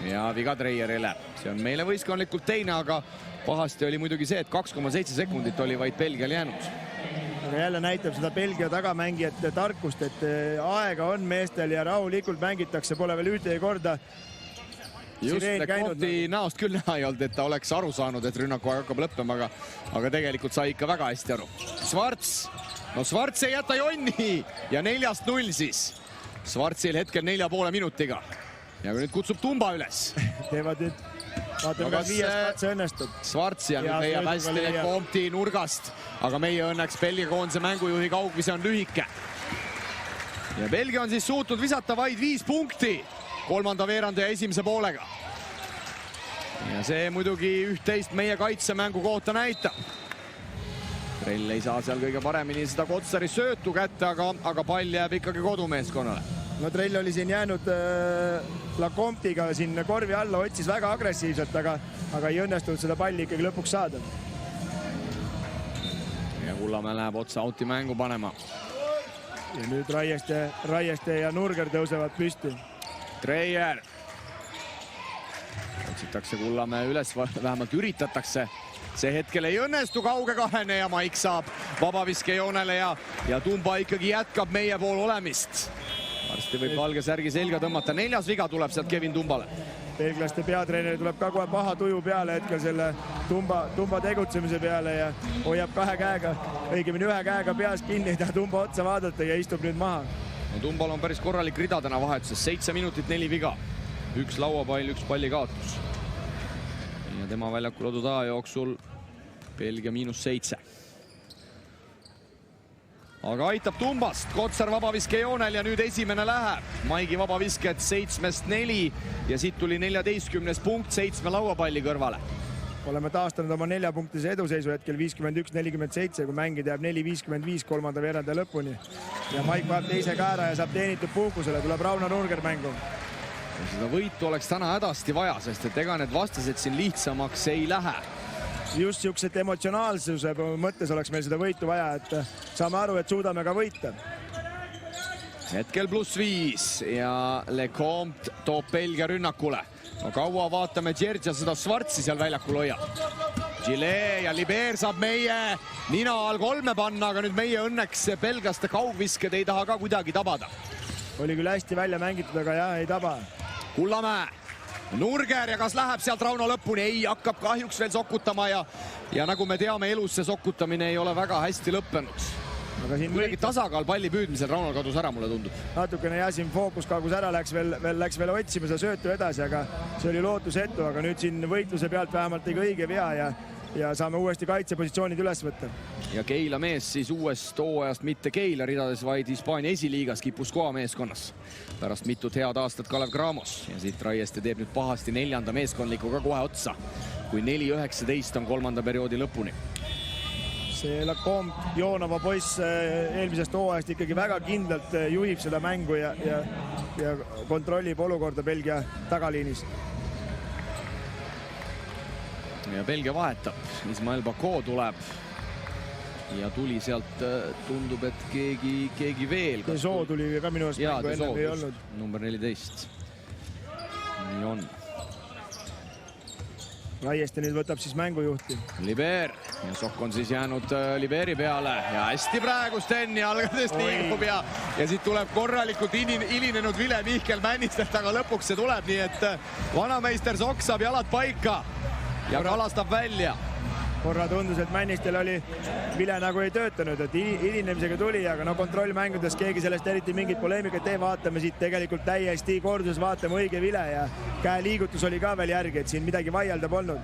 Ja viga Treierile. See on meile võistkondlikult teine, aga pahasti oli muidugi see, et 2,7 sekundit oli vaid Belgial jäänud. Aga jälle näitab seda Belgia tagamängijate tarkust, et aega on meestel ja rahulikult mängitakse, pole veel ühtegi korda. Just Lecomte'i näost küll näha ei olnud, et ta oleks aru saanud, et rünnaku hakkab lõppema, aga tegelikult sai ikka väga hästi aru. Schwarz, no Schwarz ei jäta jonni ja 4-0 siis. Schwarzil hetkel 4,5 minutiga. Ja kui nüüd kutsub Tumba üles. Teevad nüüd, vaatame ka 5. katse õnnestub. Schwarz ja nüüd leiab hästi Lecomte'i nurgast, aga meie õnneks Belgia koondise mängujuhi kaugvise on lühike. Ja Belgia on siis suutnud visata vaid 5 punkti kolmanda veeranda ja esimese poolega. Ja see muidugi üht-teist meie kaitsemängu kohta näitab. Trell ei saa seal kõige paremini seda Kotsari söötu kätte, aga pall jääb ikkagi kodumeeskonnale. No Trell oli siin jäänud Lecomte'iga siin korvi alla, otsis väga agressiivselt, aga ei õnnestunud seda palli ikkagi lõpuks saada. Ja Kullamäe läheb otsa outi mängu panema. Ja nüüd Raieste ja Nurger tõusevad püsti. Treier. Otsitakse Kullamäe üles, vähemalt üritatakse. See hetkel ei õnnestu, kauge kahene ja Maik saab vabaviskejoonele ja Tumba ikkagi jätkab meie pool olemist. Varsti võib valge särgi selga tõmmata. 4. viga tuleb sealt Kevin Tumbale. Belgiaste peatreener tuleb ka kohe paha tuju peale hetkel selle Tumba tegutsemise peale ja hoiab 2 käega, õigemini 1 käega peas kinni, ei taha Tumba otsa vaadata ja istub nüüd maha. No Tumbal on päris korralik rida täna vahetuses, 7 minutit 4 viga. 1 lauapall, 1 palli kaotus. Ja tema väljakul odutaa jooksul Belgia -7. Aga aitab Tumbast, Kotsar vabaviskejoonel ja nüüd esimene läheb. Maigi vabavisket 7-4 ja siit tuli 14. punkt 7 lauapalli kõrvale. Oleme taastanud oma 4-punktise eduseisu hetkel 51-47, kui mängida jääb 4-55 kolmanda veeranda lõpuni. Ja Maik vajab teise käära ja saab teenitud puhkusele, tuleb Rauno Nurger mängu. Ja seda võitu oleks täna hädasti vaja, sest et ega need vastased siin lihtsamaks ei lähe. Just siukset emotsionaalsuse mõttes oleks meil seda võitu vaja, et saame aru, et suudame ka võita. Hetkel +5 ja Lecomte toob Belgia rünnakule. No kaua vaatame Džerdža seda Schwarzi seal väljakul hoiab. Gilet ja Liber saab meie nina all 3 panna, aga nüüd meie õnneks belgaste kaugvisked ei taha ka kuidagi tabada. Oli küll hästi välja mängitud, aga jah, ei taba. Kullamäe, Nurger ja kas läheb sealt Rauno lõpuni? Ei, hakkab kahjuks veel sokutama ja nagu me teame, elus see sokutamine ei ole väga hästi lõppenud. Aga siin kuidagi tasakaal palli püüdmisel Raunol kadus ära, mulle tundub. Natukene jah, siin fookus kagus ära, läks veel otsima seda söötu edasi, aga see oli lootusetu, aga nüüd siin võitluse pealt vähemalt tegi õige vea ja saame uuesti kaitsepositsioonid üles võtta. Ja Keila mees siis uuest hooajast mitte Keila ridades, vaid Hispaania esiliigas Kipuskoa meeskonnas. Pärast mitut head aastat Kalev Cramos ja siit Raieste teeb nüüd pahasti 4. meeskondlikuga kohe otsa, kui 4-19 on kolmanda perioodi lõpuni. See Lecomte, Joonova poiss eelmisest hooajast ikkagi väga kindlalt juhib seda mängu ja kontrollib olukorda Belgia tagaliinis. Ja Belgia vahetab, Ismael Bako tuleb ja tuli sealt, tundub, et keegi veel. Soo tuli ka minu eest mängu enne ei olnud. Number 14. Nii on. Raieste nüüd võtab siis mängujuhti. Liber ja Sokk on siis jäänud Liberi peale ja hästi praegu Sten jalgadest liigub ja siit tuleb korralikult ilinenud Vile Mihkel Männistelt, aga lõpuks see tuleb, nii et vanameister Sokk saab jalad paika ja kalastab välja. Korra tundus, et Männistel oli vile nagu ei töötanud, et hilinemisega tuli, aga no kontrollmängudes keegi sellest eriti mingit poleemikat ei, vaatame siit tegelikult täiesti korduses, vaatame õige vile ja käe liigutus oli ka veel järgi, et siin midagi vaielda polnud.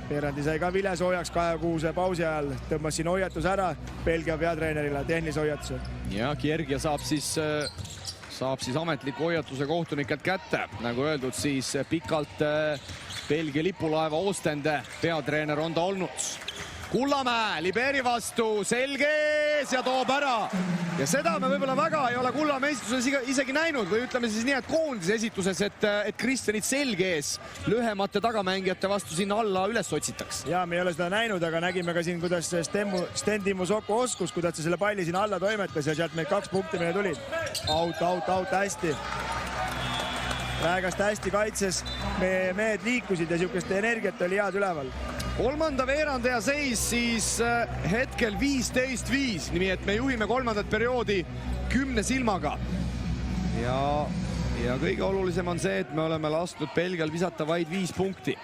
Veerandi sai ka vile soojaks 2 kuuse pausi ajal, tõmbas siin hoiatus ära Belgia peatreenerile, tehnilise hoiatuse. Ja Georgia saab siis ametliku hoiatuse kohtunikelt kätte. Nagu öeldud, siis pikalt Belgia lipulaeva Oostende peatreener on ta olnud. Kullamäe Liberi vastu, selge ees ja toob ära. Ja seda me võib-olla väga ei ole Kullamäe esituses isegi näinud või ütleme siis nii, et koondise esituses, et Kristjanit selge ees lühemate tagamängijate vastu sinna alla üles otsitaks. Ja me ei ole seda näinud, aga nägime ka siin, kuidas Stendimu Soko oskus, kuidas ta selle palli siin alla toimetas ja sealt meil 2 punkti meile tulid. Out, hästi. Räägast hästi kaitses, meie mehed liikusid ja niisugust energiat oli head üleval. Kolmanda veerandaja seis siis hetkel 15-5, nii et me juhime kolmandat perioodi 10 silmaga. Ja kõige olulisem on see, et me oleme lasknud Belgial visata vaid 5 punkti.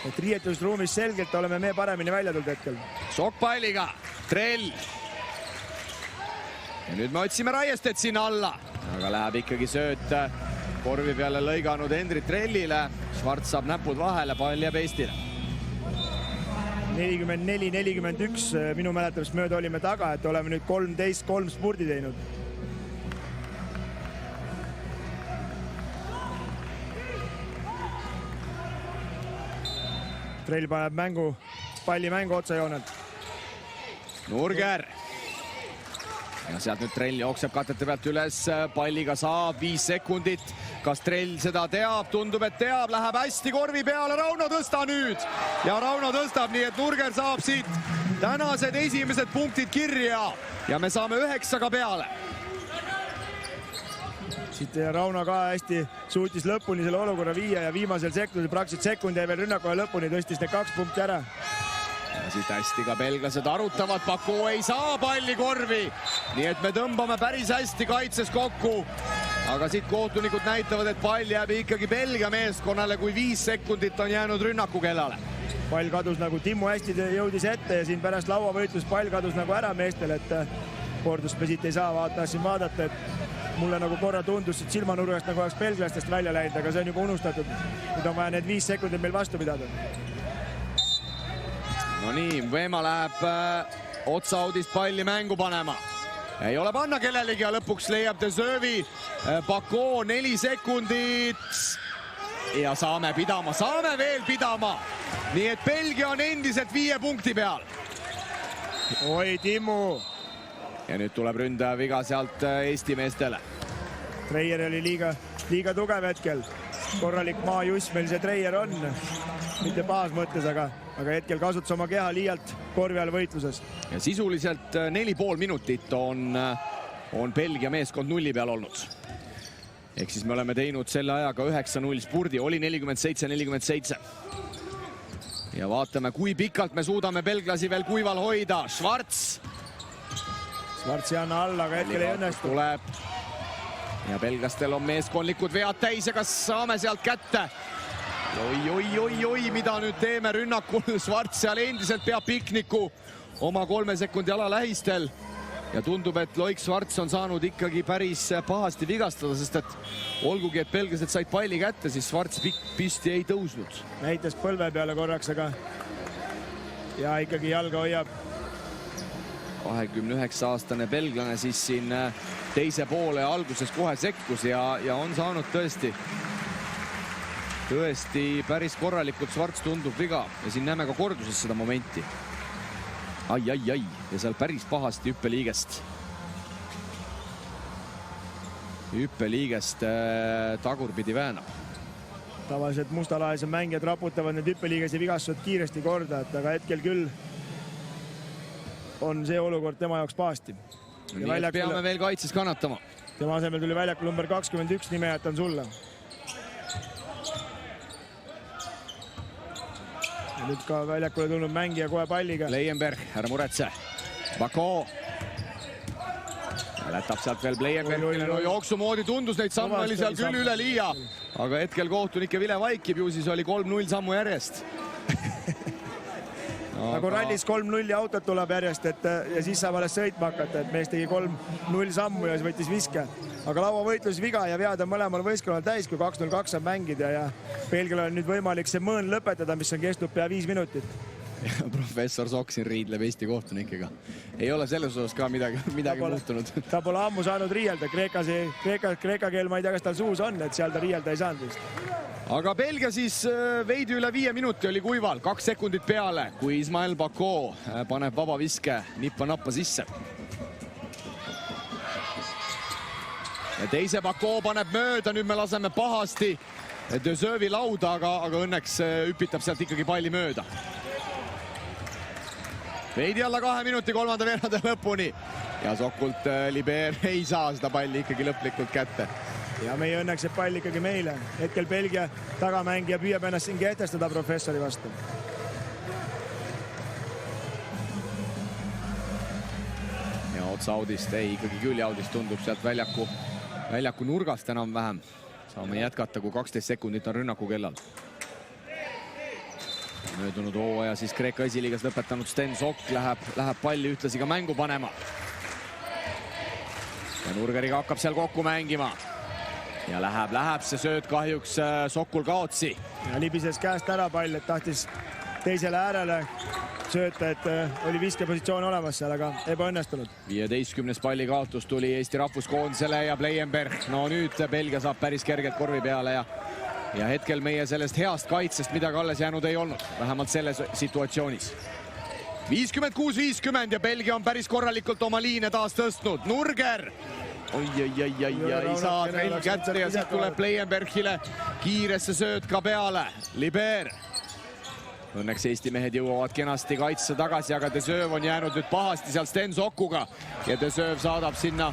Et riietusruumis selgelt oleme me paremini välja tulnud hetkel. Šokpalliga, Trell. Ja nüüd me otsime Raiestet sinna alla, aga läheb ikkagi sööt korvi peale lõiganud Hendrik Trellile. Schwarz saab näpud vahele, pall jääb Eestile. 44-41 minu mäletamist mööda olime taga, et oleme nüüd 13-3 spurdi teinud. Trell paneb palli mängu otsajoonelt. Nurger. Ja sealt nüüd Trell jookseb katete pealt üles, palliga saab 5 sekundit. Kas Trell seda teab? Tundub, et teab, läheb hästi korvi peale, Rauno tõsta nüüd. Ja Rauno tõstab, nii et Nurger saab siit tänased esimesed punktid kirja ja me saame 9 peale. Siit Rauno ka hästi suutis lõpuni selle olukorra viia ja viimasel sekundil, praktiliselt sekund jäi veel rünnakoja lõpuni, tõstis need 2 punkti ära. Ja siit hästi ka belglased arutavad, Paku ei saa palli korvi, nii et me tõmbame päris hästi kaitses kokku. Aga siit kohtunikud näitavad, et pall jääb ikkagi Belgia meeskonnale, kui 5 sekundit on jäänud rünnakukellale. Pall kadus nagu Timmu hästi jõudis ette ja siin pärast lauavõitlus pall kadus nagu ära meestel, et kordust me siit ei saa, tahtsin vaadata, et mulle nagu korra tundus siit silmanurgast nagu oleks belglastest välja läinud, aga see on juba unustatud. Nüüd on vaja need 5 sekundit meil vastu pidada. No nii, Veema läheb otsaudist palli mängu panema. Ei ole panna kellelegi ja lõpuks leiab Deservi. Pako 4 sekundit ja saame veel pidama. Nii et Belgia on endiselt 5 punkti peal. Oi, Timmu. Ja nüüd tuleb ründaja viga sealt Eesti meestele. Treier oli liiga tugev hetkel. Korralik maajuss meil see Treier on. Mitte pahas mõttes, aga hetkel kasutas oma keha liialt korvi all võitluses. Ja sisuliselt 4,5 minutit on Belgia meeskond nulli peal olnud. Ehk siis me oleme teinud selle ajaga 9-0 spurdi, oli 47-47. Ja vaatame, kui pikalt me suudame belglasi veel kuival hoida. Schwarz. Schwarz ei anna alla, aga hetkel ei õnnestu. Tuleb. Ja belgastel on meeskondlikud vead täis ja kas saame sealt kätte? Oi, mida nüüd teeme rünnakul. Schwarz seal endiselt peab pikniku oma 3 sekundi ala lähistel. Ja tundub, et Loik Schwarz on saanud ikkagi päris pahasti vigastada, sest et olgugi, et belgased said palli kätte, siis Schwarz püsti ei tõusnud. Näitas põlve peale korraks, aga ja ikkagi jalga hoiab. 29-aastane belglane siis siin teise poole alguses kohe sekkus ja on saanud tõesti päris korralikult. Schwarz tundub viga ja siin näeme ka korduses seda momenti. Ai, ja seal päris pahasti hüppeliigest tagurpidi väänab. Tavaliselt mustalahelise mängijad raputavad need hüppeliigese vigastused kiiresti korda, aga hetkel küll on see olukord tema jaoks pahasti. Nii peame veel kaitses kannatama. Tema asemel tuli väljakul number 21, nime jätan sulle. Ja nüüd ka väljakule tulnud mängija kohe palliga. Leienberg, ära muretse. Bako. Jätab sealt veel Bleienbergile, no jooksu moodi tundus, neid samme oli seal küll üle liia. Aga hetkel kohtunik Vile vaikib, ju siis oli 3-0 sammu järjest. Nagu rallis 3-0 autot tuleb järjest, ja siis saab alles sõitma hakata, et mees tegi 3-0 sammu ja siis võttis viske. Aga lauavõitlus viga ja vead on mõlemal võistkonnal täis, kui 2-0-2 saab mängida ja Belgial on nüüd võimalik see mõõn lõpetada, mis on kestnud pea 5 minutit. Ja professor Sokk siin riidleb Eesti kohtunikega. Ei ole selles osas ka midagi muutunud. Ta pole ammu saanud riielda. Kreeka keel, ma ei tea, kas tal suus on, et seal ta riielda ei saanud vist. Aga Belgia siis veidi üle 5 minuti oli kuival, 2 sekundit peale, kui Ismael Bako paneb vaba viske nippa-nappa sisse. Ja teise Bako paneb mööda, nüüd me laseme pahasti Dezeuvi lauda, aga õnneks hüpitab sealt ikkagi palli mööda. Veidi alla 2 minuti kolmanda veerandi lõpuni ja Sokult Liber ei saa seda palli ikkagi lõplikult kätte. Ja meie õnneks see pall ikkagi meile. Hetkel Belgia tagamängija püüab ennast siin kehtestada professori vastu. Ja otsa audist, ikkagi küll audist tundub sealt väljaku nurgast enam-vähem. Saame jätkata, kui 12 sekundit on rünnaku kellal. Möödunud hooaja siis Kreeka esiliigas lõpetanud Sten Sokk läheb palli ühtlasi ka mängu panema. Ja Nurgeriga hakkab seal kokku mängima. Ja läheb see sööt kahjuks Sokul kaotsi. Ja libises käest ära pall, et tahtis teisele äärele sööta, et oli viskepositsioon olemas seal, aga ebaõnnestunud. 15. palli kaotus tuli Eesti rahvuskoondisele ja Bleienberg. No nüüd Belgia saab päris kergelt korvi peale ja hetkel meie sellest heast kaitsest midagi alles jäänud ei olnud, vähemalt selles situatsioonis. 56-50 ja Belgia on päris korralikult oma liine taas tõstnud. Nurger! Ei saa trell kätte ja siit tuleb Bleienbergile kiiresse sööt ka peale. Liber. Õnneks Eesti mehed jõuavad kenasti kaitse tagasi, aga Dezeuv on jäänud nüüd pahasti seal Sten Sokuga ja Dezeuv saadab sinna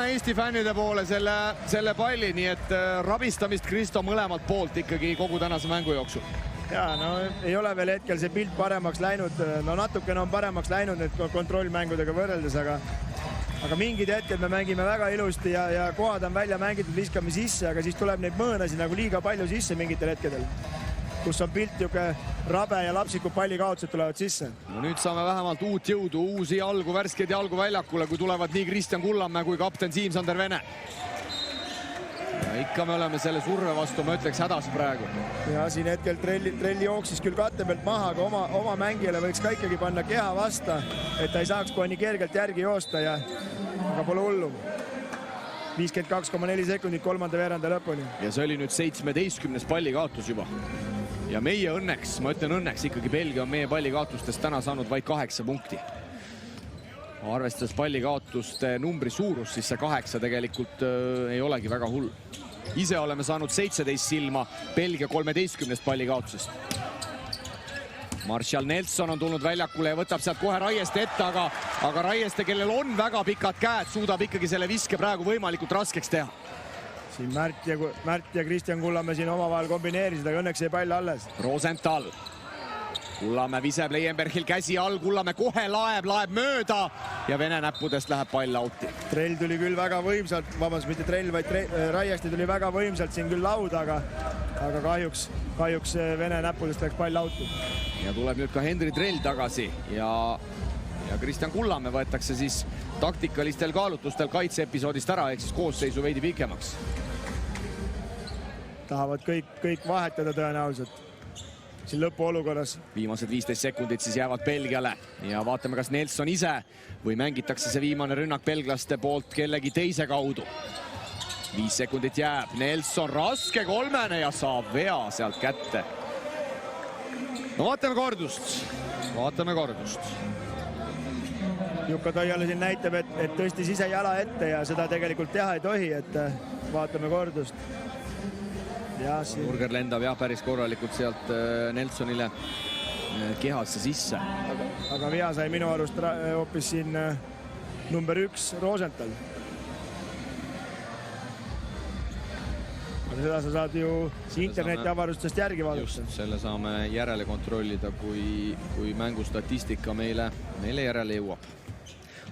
Eesti fännide poole selle palli, nii et rabistamist Kristo mõlemalt poolt ikkagi kogu tänase mängu jooksul. Ja no ei ole veel hetkel see pilt paremaks läinud, no natukene on paremaks läinud nüüd kontrollmängudega võrreldes, aga mingid hetked me mängime väga ilusti ja kohad on välja mängitud, viskame sisse, aga siis tuleb neid mõõnasi nagu liiga palju sisse mingitel hetkedel, kus on pilt juke rabe ja lapsikud pallikaotused tulevad sisse. No nüüd saame vähemalt uut jõudu, uusi jalgu, värskeid jalgu väljakule, kui tulevad nii Kristjan Kullamäe kui kapten Siim-Sander Vene. Ja ikka me oleme selle surve vastu, ma ütleks hädas praegu. Ja siin hetkel trell jooksis küll katte pealt maha, aga oma mängijale võiks ka ikkagi panna keha vasta, et ta ei saaks kohe nii kergelt järgi joosta, aga pole hullu. 52,4 sekundit kolmanda veeranda lõpuni. Ja see oli nüüd 17. pallikaotus juba. Ja meie õnneks, ma ütlen õnneks, ikkagi Belgia on meie pallikaotustest täna saanud vaid 8 punkti. Arvestades pallikaotuste numbri suurus, siis see 8 tegelikult ei olegi väga hull. Ise oleme saanud 17 silma Belgia 13. pallikaotusest. Marshall Nelson on tulnud väljakule ja võtab sealt kohe Raieste ette, aga Raieste, kellel on väga pikad käed, suudab ikkagi selle viske praegu võimalikult raskeks teha. Siin Märt ja Kristjan Kullamäe siin omavahel kombineerisid, aga õnneks jäi pall alles. Rosenthal. Kullamäe viseb Leienbergil käsi all, Kullamäe kohe laeb mööda ja Vene näppudest läheb pall auti. Trell tuli küll väga võimsalt, vabandust, mitte Trell, vaid Raieste tuli väga võimsalt siin küll lauda, aga kahjuks Vene näppudest läks pall auti. Ja tuleb nüüd ka Henri Trell tagasi ja Kristjan Kullamäe võetakse siis taktikalistel kaalutlustel kaitseepisoodist ära, ehk siis koosseisu veidi pikemaks. Tahavad kõik vahetada tõenäoliselt siin lõpuolukorras. Viimased 15 sekundit siis jäävad Belgiale ja vaatame, kas Nelson ise või mängitakse see viimane rünnak belglaste poolt kellegi teise kaudu. 5 sekundit jääb, Nelson raske kolmene ja saab vea sealt kätte. No vaatame kordust. Jukka Toiala siin näitab, et tõstis ise jala ette ja seda tegelikult teha ei tohi, et vaatame kordust. Nurger lendab päris korralikult sealt Nelsonile kehasse sisse. Aga vea sai minu arust hoopis siin number 1 Rosenthal. Aga seda sa saad ju interneti avarustest järgi vaadata. Just, selle saame järele kontrollida, kui mängustatistika meile järele jõuab.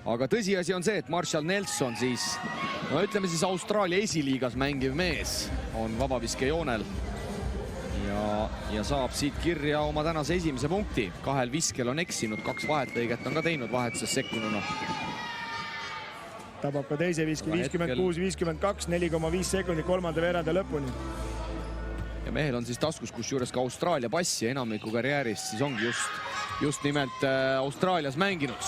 aga tõsiasi on see, et Marshall Nelson siis, no ütleme siis Austraalia esiliigas mängiv mees on vabaviskejoonel ja saab siit kirja oma tänase esimese punkti. 2 viskel on eksinud, 2 vahetlõiget on ka teinud vahetuses sekkununa. Tabab ka teise viski 56-52, 4,5 sekundit kolmanda veeranda lõpuni. Ja mehel on siis taskus kusjuures ka Austraalia passi ja enamiku karjäärist siis ongi just nimelt Austraalias mänginud.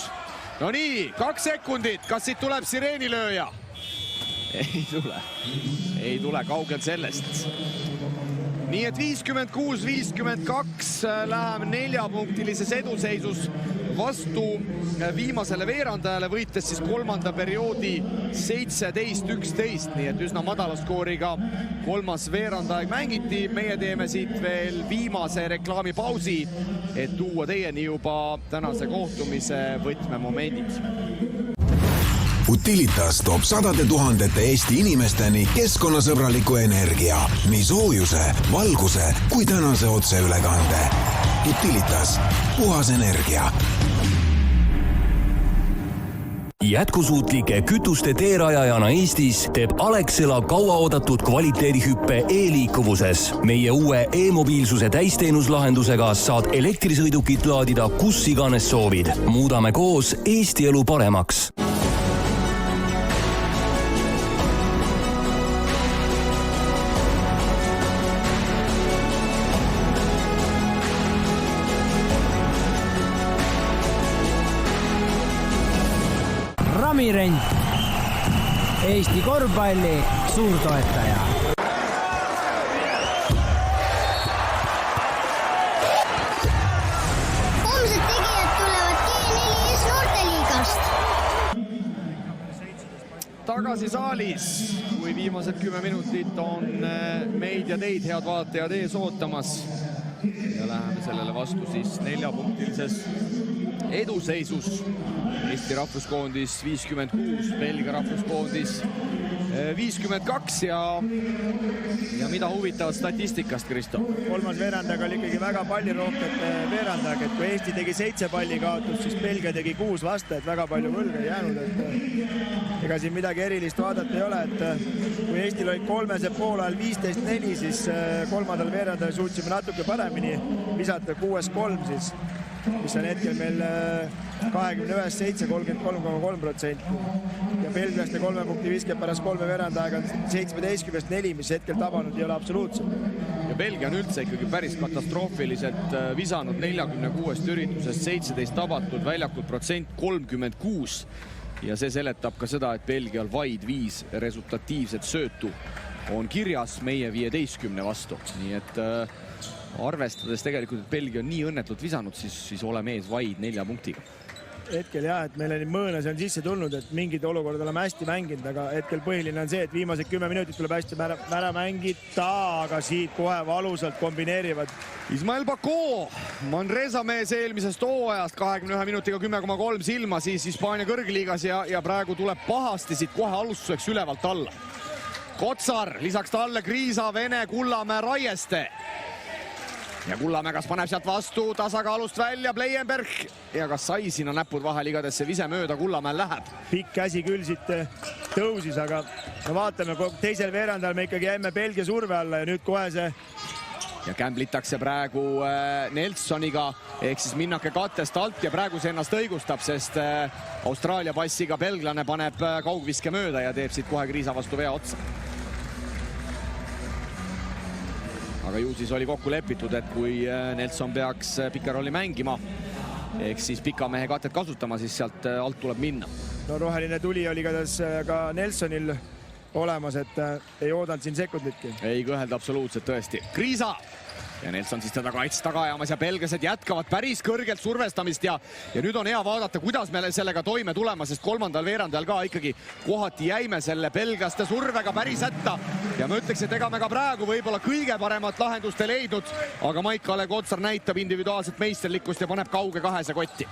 No nii, 2 sekundit, kas siit tuleb sireenilööja? Ei tule, kaugel sellest. Nii et 56-52 läheme 4-punktilises eduseisus vastu viimasele veerandajale, võites siis kolmanda perioodi 17-11, nii et üsna madala skooriga kolmas veerandaeg mängiti. Meie teeme siit veel viimase reklaamipausi, et tuua teieni juba tänase kohtumise võtmemomendid. Utilitas toob 100 000 Eesti inimesteni keskkonnasõbraliku energia, nii soojuse, valguse kui tänase otseülekande. Utilitas, puhas energia. Jätkusuutlike kütuste teerajajana Eestis teeb Alexela kauaoodatud kvaliteedihüppe e-liikuvuses. Meie uue e-mobiilsuse täisteenuslahendusega saad elektrisõidukit laadida kus iganes soovid. Muudame koos Eesti elu paremaks. Ramirent, Eesti korvpalli suurtoetaja. Homsed tegijad tulevad G4S noorteliigast. Tagasi saalis, kui viimased 10 minutit on meid ja teid, head vaatajad, ees ootamas. Ja läheme sellele vastu siis 4-punktilises eduseisus. Eesti rahvuskoondis 56, Belgia rahvuskoondis 52 ja mida huvitavat statistikast, Kristo? Kolmas veerandaga oli ikkagi väga palju rohkem veerandaga, et kui Eesti tegi 7 palli kaotust, siis Belgia tegi 6 vasta, et väga palju võlga jäänud, et ega siin midagi erilist vaadata ei ole, et kui Eestil oli 3. poolajal 15-4, siis kolmandal veerandal suutsime natuke paremini visata 6-3 siis, mis on hetkel meil 21-7, 33,3% ja belgiaste 3 punkti viskeb pärast 3 veerandaega on 17-4, mis hetkel tabanud ei ole absoluutselt. Ja Belgia on üldse ikkagi päris katastroofiliselt visanud 46 üritusest 17 tabatud, väljakult protsent 36 ja see seletab ka seda, et Belgial vaid 5 resultatiivset söötu on kirjas meie 15 vastu, nii et arvestades tegelikult, et Belgia on nii õnnetult visanud, siis oleme ees vaid 4 punktiga. Hetkel jah, et meile mõõnes on sisse tulnud, et mingid olukorrad oleme hästi mänginud, aga hetkel põhiline on see, et viimased 10 minutit tuleb hästi ära mängida, aga siit kohe valusalt kombineerivad. Ismael Bako, Manresa mees eelmisest hooajast 21 minutiga 10,3 silma siis Hispaania kõrgliigas ja praegu tuleb pahasti siit kohe alustuseks ülevalt alla. Kotsar, lisaks talle Kriisa, Vene, Kullamäe, Raieste. Ja Kullamäe kas paneb sealt vastu tasakaalust välja, Bleienberg ja kas sai sinna näpud vahel, igatahes see vise mööda Kullamäel läheb. Pikk käsi küll siit tõusis, aga vaatame, teisel veerandal me ikkagi jäime Belgia surve alla ja nüüd kohe see. Ja kämblitakse praegu Nelsoniga, ehk siis minnake kattest alt ja praegu see ennast õigustab, sest Austraalia passiga belglane paneb kaugviske mööda ja teeb siit kohe Kriisa vastu vea otsa. Aga ju siis oli kokku lepitud, et kui Nelson peaks pika rolli mängima, ehk siis pika mehe katet kasutama, siis sealt alt tuleb minna. No roheline tuli oli ka Nelsonil olemas, et ei oodanud siin sekunditki. Ei kõhelda absoluutselt tõesti. Kriisa! Ja Nelson siis teda kaitses taga ajamas ja belgased jätkavad päris kõrgelt survestamist ja nüüd on hea vaadata, kuidas me sellega toime tulema, sest kolmandal veerandajal ka ikkagi kohati jäime selle belgaste survega päris hätta ja ma ütleks, et ega me ka praegu võib-olla kõige paremat lahendust ei leidnud, aga Maik-Kalev Kotsar näitab individuaalset meisterlikkust ja paneb kauge 2 kotti.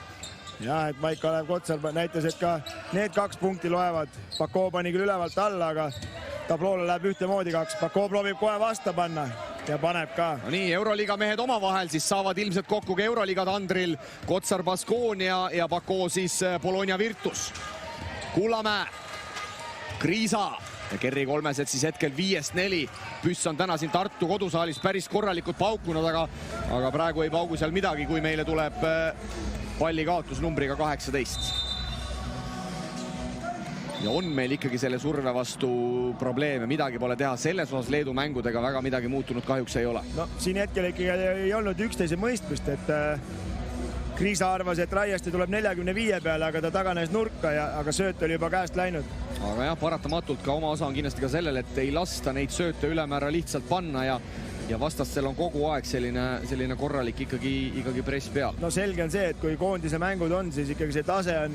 Ja, et Maik-Kalev Kotsar näitas, et ka need 2 punkti loevad. Bako pani küll ülevalt alla, aga tabloole läheb ühtemoodi 2. Bako proovib kohe vasta panna ja paneb ka. No nii, Euroliiga mehed omavahel siis saavad ilmselt kokku ka Euroliiga tandril Kotsar Baskonia ja Bako siis Bologna Virtus. Kullamäe, Kriisa ja Kerri Kolmeset siis hetkel 5-4. Püss on täna siin Tartu kodusaalis päris korralikult paukunud, aga praegu ei paugu seal midagi, kui meile tuleb palli kaotusnumbriga 18. Ja on meil ikkagi selle surve vastu probleeme, midagi pole teha. Selles osas Leedu mängudega väga midagi muutunud kahjuks ei ole. No siin hetkel ikkagi ei olnud üksteise mõistmist, et Kriisa arvas, et Raieste tuleb 45 peale, aga ta taganes nurka, aga sööt oli juba käest läinud. Aga jah, paratamatult ka oma osa on kindlasti ka sellel, et ei lasta neid sööte ülemäära lihtsalt panna ja vastastel on kogu aeg selline korralik ikkagi press peal. No selge on see, et kui koondise mängud on, siis ikkagi see tase on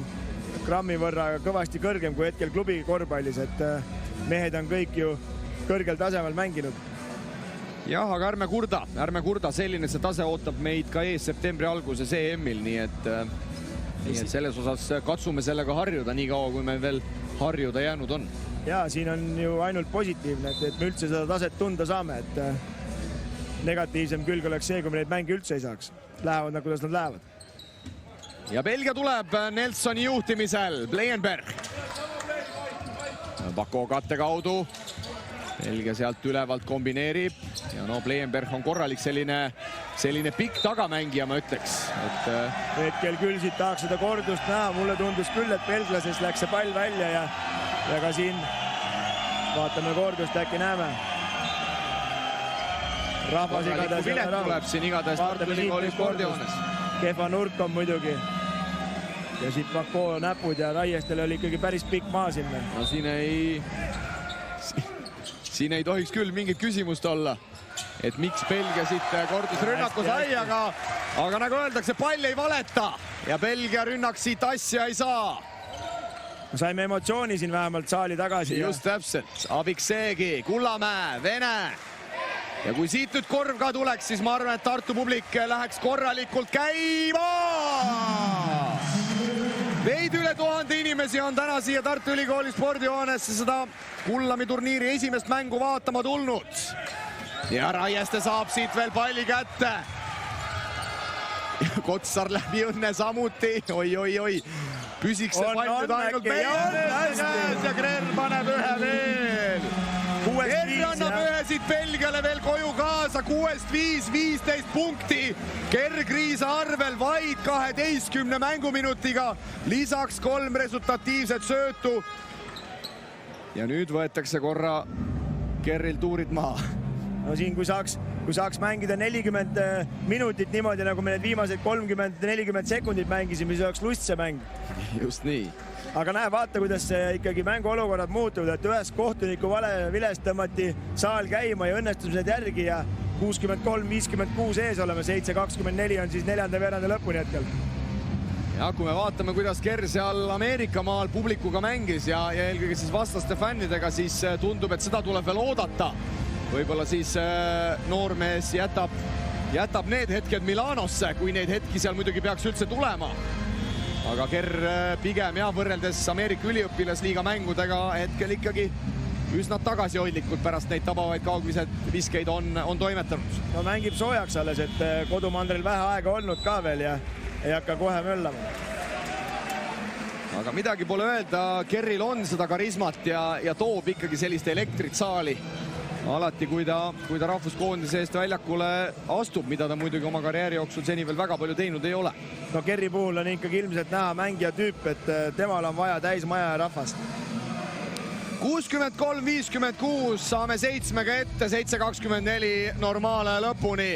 grammi võrra kõvasti kõrgem kui hetkel klubi korvpallis, et mehed on kõik ju kõrgel tasemel mänginud. Jah, aga ärme kurda, selline see tase ootab meid ka ees septembri alguses EM-il, nii et selles osas katsume sellega harjuda nii kaua, kui meil veel harjuda jäänud on. Ja siin on ju ainult positiivne, et me üldse seda taset tunda saame, et negatiivsem külg oleks see, kui me neid mänge üldse ei saaks. Lähevad nagu kuidas nad lähevad. Ja Belgia tuleb Nelsoni juhtimisel, Bleienberg. Bako katte kaudu. Belgia sealt ülevalt kombineerib ja no Bleienberg on korralik selline pikk tagamängija, ma ütleks. Hetkel küll siit tahaks seda kordust näha, mulle tundus küll, et belglasest läks see pall välja ja ka siin vaatame kordust, äkki näeme. Rahvas igatahes pilet tuleb siin igatahes Tartu Ülikooli spordihoones. Kehva nurk on muidugi. Ja siit Bako näpud ja Raiestel oli ikkagi päris pikk maa sinna. No siin ei tohiks küll mingit küsimust olla, et miks Belgia siit kordusrünnaku sai, aga nagu öeldakse, pall ei valeta ja Belgia rünnak siit asja ei saa. Saime emotsiooni siin vähemalt saali tagasi. Just täpselt, abiks seegi, Kullamäe, Vene. Ja kui siit nüüd korv ka tuleks, siis ma arvan, et Tartu publik läheks korralikult käima. Veidi üle 1000 inimesi on täna siia Tartu Ülikooli spordihoonesse seda Kullami turniiri esimest mängu vaatama tulnud. Ja Raieste saab siit veel palli kätte. Kotsar läbi õnne samuti. Oi. Püsiks see pall nüüd ainult meil ja Krell paneb ühe veel. Kerri annab ühe siit Belgiale veel koju kaasa, 6-5, 15 punkti. Kerr Kriisa arvel vaid 12 mänguminutiga, lisaks 3 resultatiivset söötu. Ja nüüd võetakse korra Kerril tuurid maha. No siin, kui saaks mängida 40 minutit niimoodi, nagu me need viimased 30-40 sekundit mängisime, siis oleks lust see mäng. Just nii. Aga näe, vaata, kuidas ikkagi mänguolukorrad muutuvad, et ühes kohtuniku vale vilest tõmmati saal käima ja õnnestus need järgi ja 63-56 ees oleme, 7-24 on siis neljanda veerandi lõpuni hetkel. Ja kui me vaatame, kuidas Kerr seal Ameerika maal publikuga mängis ja eelkõige siis vastaste fännidega, siis tundub, et seda tuleb veel oodata. Võib-olla siis noormees jätab need hetked Milanosse, kui neid hetki seal muidugi peaks üldse tulema. Aga Kerr pigem võrreldes Ameerika üliõpilasliiga mängudega hetkel ikkagi üsna tagasihoidlikult pärast neid tabavaid kaugviskeid on toimetanud. No mängib soojaks alles, et kodumandril vähe aega olnud ka veel ja ei hakka kohe möllama. Aga midagi pole öelda, Kerril on seda karismat ja toob ikkagi sellist elektrit saali. Alati, kui ta rahvuskoondise eest väljakule astub, mida ta muidugi oma karjääri jooksul seni veel väga palju teinud ei ole. No Kerri puhul on ikkagi ilmselt näha mängija tüüp, et temal on vaja täis maja ja rahvast. 63-56, saame 7-ga ette, 7-24 normaale lõpuni.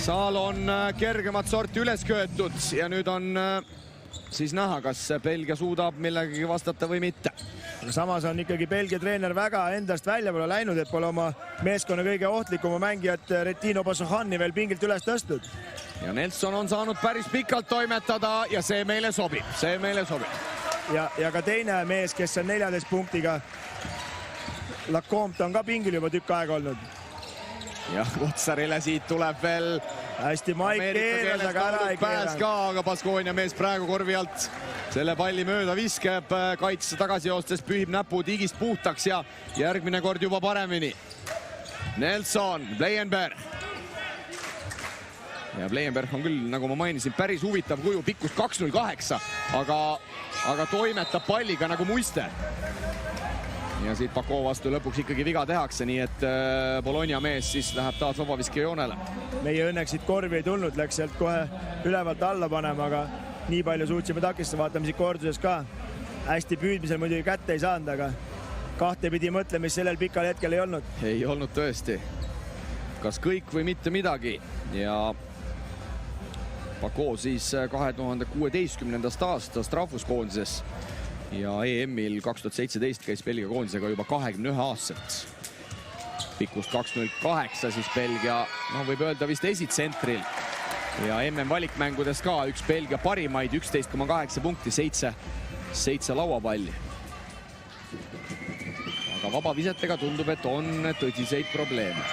Saal on kergemat sorti üles köetud ja nüüd on siis näha, kas Belgia suudab millegagi vastata või mitte. Aga samas on ikkagi Belgia treener väga endast välja pole läinud, et pole oma meeskonna kõige ohtlikuma mängijat Retino Basohani veel pingilt üles tõstud. Ja Nelson on saanud päris pikalt toimetada ja see meile sobib. Ja ka teine mees, kes on 14 punktiga, Lacombe on ka pingil juba tükk aega olnud. Ja Kotsarile siit tuleb veel hästi Mike keeras, aga ära ei keeranud. Aga Baskonia mees praegu korvi alt selle palli mööda viskab, kaitse tagasi joostes pühib näpu digist puhtaks ja järgmine kord juba paremini. Nelson, Bleienberg. ja Bleienberg on küll, nagu ma mainisin, päris huvitav kuju, pikkus 2.08, aga toimetab palliga nagu muiste. Ja siit Pakoo vastu lõpuks ikkagi viga tehakse, nii et Bologna mees siis läheb taas vabaviskejoonele. Meie õnneks siit korvi ei tulnud, läks sealt kohe ülevalt alla panema, aga nii palju suutsime takistada, vaatame siit korduses ka. Hästi püüdmisel muidugi kätte ei saanud, aga kahte pidi mõtlemist sellel pikal hetkel ei olnud. Ei olnud tõesti. Kas kõik või mitte midagi ja Pakoo siis 2016. aastast rahvuskoondises ja EM-il 2017 käis Belgia koondisega juba 21 aastat. Pikkus 2.08 siis Belgia, võib öelda vist esitsentril ja MM valikmängudes ka üks Belgia parimaid, 11,8 punkti, 7 lauapalli. Aga vabavisetega tundub, et on tõsiseid probleeme.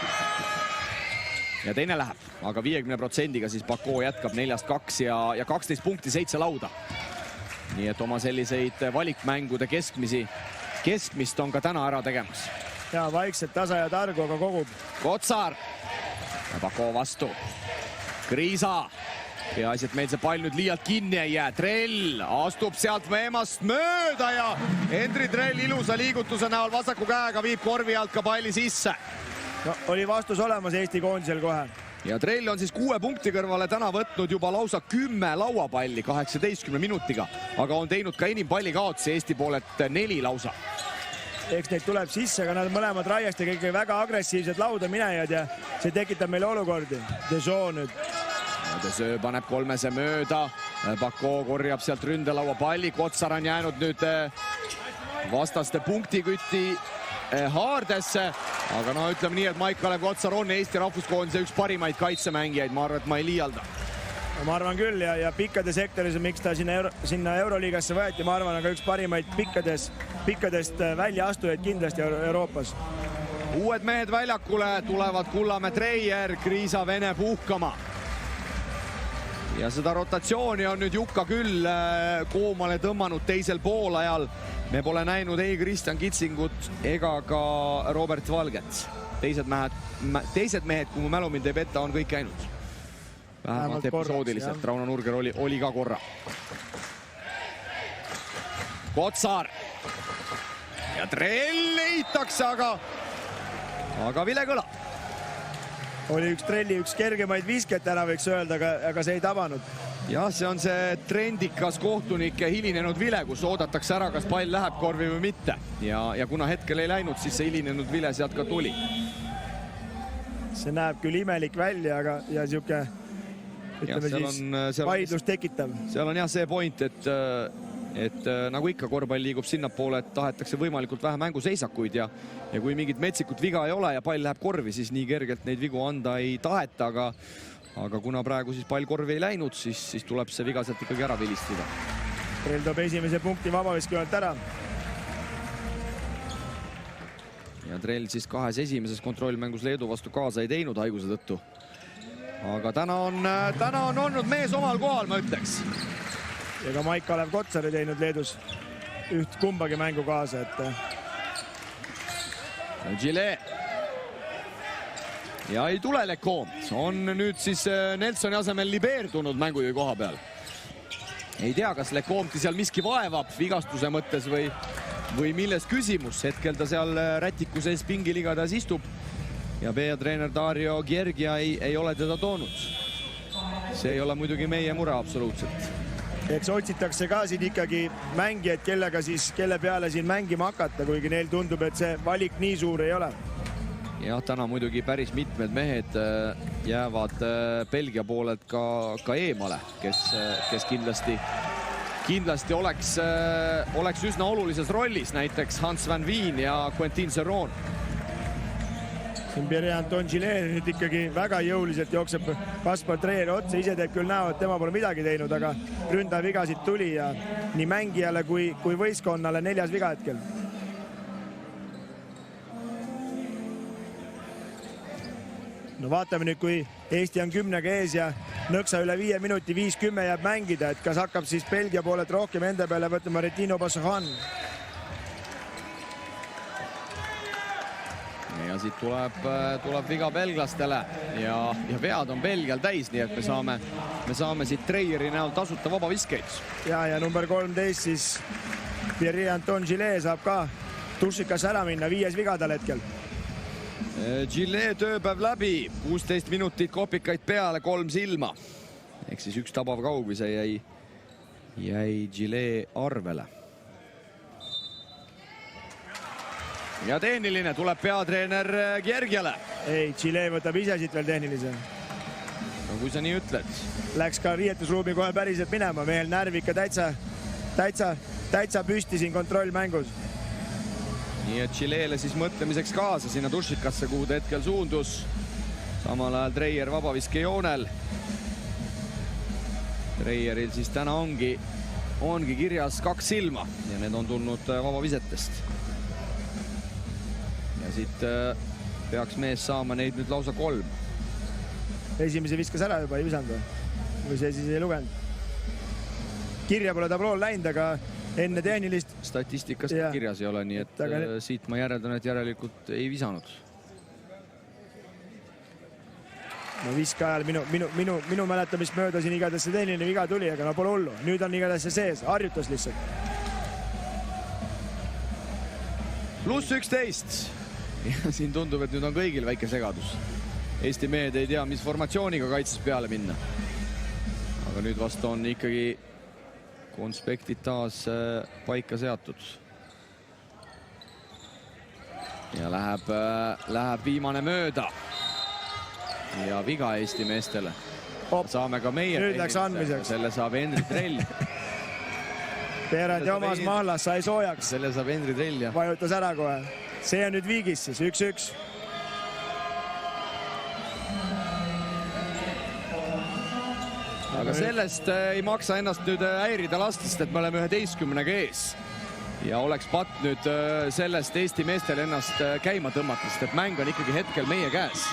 Ja teine läheb, aga 50%-ga siis Pakoo jätkab 4-2 ja 12 punkti, 7 lauda. Nii et oma selliseid valikmängude keskmist on ka täna ära tegemas. Ja vaikselt tasa ja targu, aga kogub. Kotsar ja Pakoo vastu. Kriisa. Peaasi, et meil see pall nüüd liialt kinni ei jää. Trell astub sealt Meemast mööda ja Hendri Trell ilusa liigutuse näol vasaku käega viib korvi alt ka palli sisse. No, oli vastus olemas Eesti koondisel kohe. Ja Trell on siis 6 punkti kõrvale täna võtnud juba lausa 10 lauapalli 18 minutiga, aga on teinud ka enim pallikaotsi Eesti poolelt 4 lausa. Eks neid tuleb sisse, aga nad mõlemad Raieste kõik väga agressiivsed lauda minejad ja see tekitab meile olukordi. Desoo nüüd. Desoo paneb 3 mööda, Pakoo korjab sealt ründelaua palli, Kotsar on jäänud nüüd vastaste punktikütti haardesse, aga ütleme nii, et Maik-Kalev Kotsar on Eesti rahvuskoondise üks parimaid kaitsemängijaid, ma arvan, et ma ei liialda. Ma arvan küll ja pikkade sektoris, miks ta sinna Euroliigasse võeti, ma arvan, aga üks parimaid pikkadest väljaastujaid kindlasti Euroopas. Uued mehed väljakule tulevad Kullamäe Treier, Kriisa Vene puhkama. Ja seda rotatsiooni on nüüd Jukka küll koomale tõmmanud teisel poolajal. Me pole näinud ei Kristjan Kitsingut ega ka Robert Valget. Teised mehed, kui mu mälu mind ei peta, on kõik käinud. Vähemalt episoodiliselt. Rauno Nurger oli ka korra. Kotsar. Ja Trell leitakse, aga vile kõla. Oli üks Trelli, üks kergemaid visket ära võiks öelda, aga see ei tabanud. Jah, see on see trendikas kohtunike hilinenud vile, kus oodatakse ära, kas pall läheb korvi või mitte. Ja kuna hetkel ei läinud, siis see hilinenud vile sealt ka tuli. See näeb küll imelik välja, aga ja siuke, ütleme siis vaidlust tekitav. Seal on jah see point, et nagu ikka korvpall liigub sinnapoole, et tahetakse võimalikult vähe mänguseisakuid ja kui mingit metsikut viga ei ole ja pall läheb korvi, siis nii kergelt neid vigu anda ei taheta, aga kuna praegu siis pall korvi ei läinud, siis tuleb see viga sealt ikkagi ära vilistada. Trell toob esimese punkti vabaviskejalt ära. Ja Trell siis 2 esimeses kontrollmängus Leedu vastu kaasa ei teinud haiguse tõttu. Aga täna on olnud mees omal kohal, ma ütleks. Ja ka Maik-Kalev Kotsar ei teinud Leedus üht kumbagi mängu kaasa, Gilet. Ja ei tule Lecoom. On nüüd siis Nelsoni asemel libeerdunud mängujuhi koha peal. Ei tea, kas Lecoomti seal miski vaevab vigastuse mõttes või milles küsimus. Hetkel ta seal rätiku sees pingil igatahes istub ja peatreener Dario Giergia ei ole teda toonud. See ei ole muidugi meie mure absoluutselt. Eks otsitakse ka siin ikkagi mängijad, kelle peale siin mängima hakata, kuigi neil tundub, et see valik nii suur ei ole. Jah, täna muidugi päris mitmed mehed jäävad Belgia poolelt ka eemale, kes kindlasti oleks üsna olulises rollis, näiteks Hans Van Veen ja Quentin Serron. Siin Pierre-Anton Gilet nüüd ikkagi väga jõuliselt jookseb Kaspar Treieri otsa, ise teeb küll näo, et tema pole midagi teinud, aga ründavigasid tuli ja nii mängijale kui võistkonnale 4. viga hetkel. No vaatame nüüd, kui Eesti on 10 ees ja nõksa üle 5 minuti 5-10 jääb mängida, et kas hakkab siis Belgia poolet rohkem enda peale võtma Retino Bassohan. Ja siit tuleb viga belglastele ja vead on Belgial täis, nii et me saame siit Treieri näol tasuta vabaviskeid. Ja number 13 siis Pierre-Anton Gillet saab ka dušikas ära minna, 5. viga tal hetkel. Gillet tööpäev läbi, 16 minutit kopikaid peale, 3 silma. Ehk siis üks tabav kaugvise jäi Gillet arvele. Ja tehniline tuleb peatreener Georgiale. Ei, Gillet võtab ise siit veel tehnilise. No kui sa nii ütled. Läks ka riietusruumi kohe päriselt minema, mehel närv ikka täitsa püsti siin kontrollmängus. Nii et Gillet'le siis mõtlemiseks kaasa sinna dušikasse, kuhu ta hetkel suundus. Samal ajal Treier vabaviskejoonel. Treieril siis täna ongi kirjas 2 silma ja need on tulnud vabavisetest. Ja siit peaks mees saama neid nüüd lausa 3. Esimese viskas ära juba, ei visanud või see siis ei lugenud. Kirja pole tablool läinud, aga enne tehnilist statistikast kirjas ei ole, nii et siit ma järeldan, et järelikult ei visanud. No viske ajal minu mäletamist mööda siin igatahes see tehniline viga tuli, aga no pole hullu. Nüüd on igatahes see sees, harjutas lihtsalt. +11. Ja siin tundub, et nüüd on kõigil väike segadus. Eesti mehed ei tea, mis formatsiooniga kaitses peale minna. Aga nüüd vast on ikkagi konspektid taas paika seatud. Ja läheb viimane mööda. Ja viga Eesti meestele. Saame ka meie. Nüüd läks andmiseks. Selle saab Henri Trell. Perandi omas mahlas sai soojaks. Selle saab Henri Trell. Vajutas ära kohe. See on nüüd viigis siis, 1-1. Aga sellest ei maksa ennast nüüd häirida lastest, et me oleme 11-ga ees. Ja oleks patt nüüd sellest Eesti meestel ennast käima tõmmatist, et mäng on ikkagi hetkel meie käes.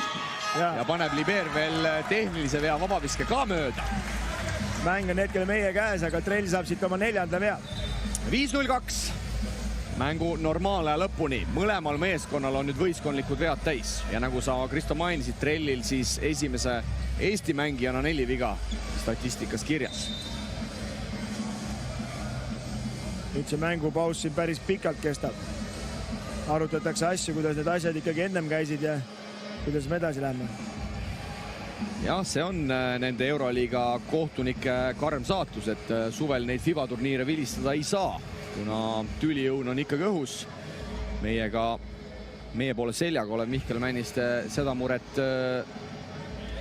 Ja paneb Liber veel tehnilise vea vabaviske ka mööda. Mäng on hetkel meie käes, aga Trell saab siit oma 4. vea. 5-0-2. Mängu normaalne lõpuni. Mõlemal meeskonnal on nüüd võistkondlikud vead täis. Ja nagu sa, Kristo, mainisid, Trellil siis esimese Eesti mängijana 4 viga statistikas kirjas. Nüüd see mängupaus siin päris pikalt kestab. Arutatakse asju, kuidas need asjad ikkagi ennem käisid ja kuidas me edasi läheme. Jah, see on nende Euroliiga kohtunike karm saatus, et suvel neid FIBA turniire vilistada ei saa, kuna tülijõun on ikkagi õhus. Meie poole seljaga olev Mihkel Männiste seda muret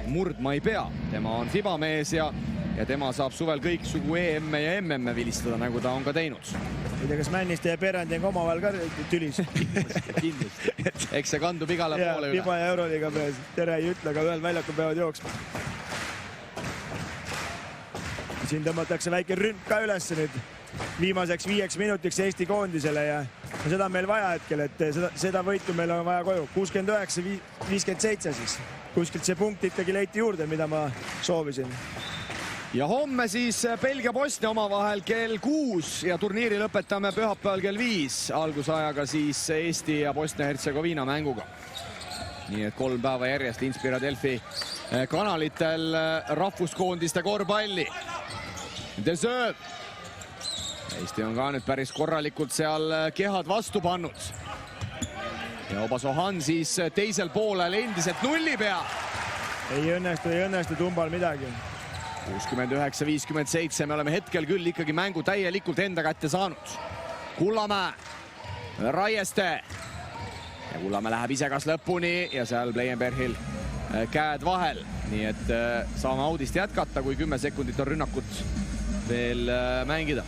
murdma ei pea. Tema on FIBA mees ja tema saab suvel kõiksugu EM-e ja MM-e vilistada, nagu ta on ka teinud. Ei tea, kas Männiste ja Perandi on omavahel ka tülis. Kindlasti. Eks see kandub igale poole üle. FIBA ja Euroliiga mees. Tere ei ütle, aga ühel väljakul peavad jooksma. Siin tõmmatakse väike ründ ka üles nüüd viimaseks 5 minutiks Eesti koondisele ja seda on meil vaja hetkel, et seda võitu meil on vaja koju. 69-57 siis. Kuskilt see punkt ikkagi leiti juurde, mida ma soovisin. Ja homme siis Belgia-Bosnia omavahel kell 6 ja turniiri lõpetame pühapäeval kell 5. Algusajaga siis Eesti ja Bosnia-Hertsegoviina mänguga. Nii et 3 päeva järjest Inspira Delfi kanalitel rahvuskoondiste korvpalli. Desööv. Eesti on ka nüüd päris korralikult seal kehad vastu pannud. Ja Obasohan siis teisel poolel endiselt nulli pea. Ei õnnestu Tumbal midagi. 69-57, me oleme hetkel küll ikkagi mängu täielikult enda kätte saanud. Kullamäe, Raieste. Ja Kullamäe läheb ise kas lõpuni ja seal Bleienbergil käed vahel. Nii et saame audist jätkata, kui 10 sekundit on rünnakut veel mängida.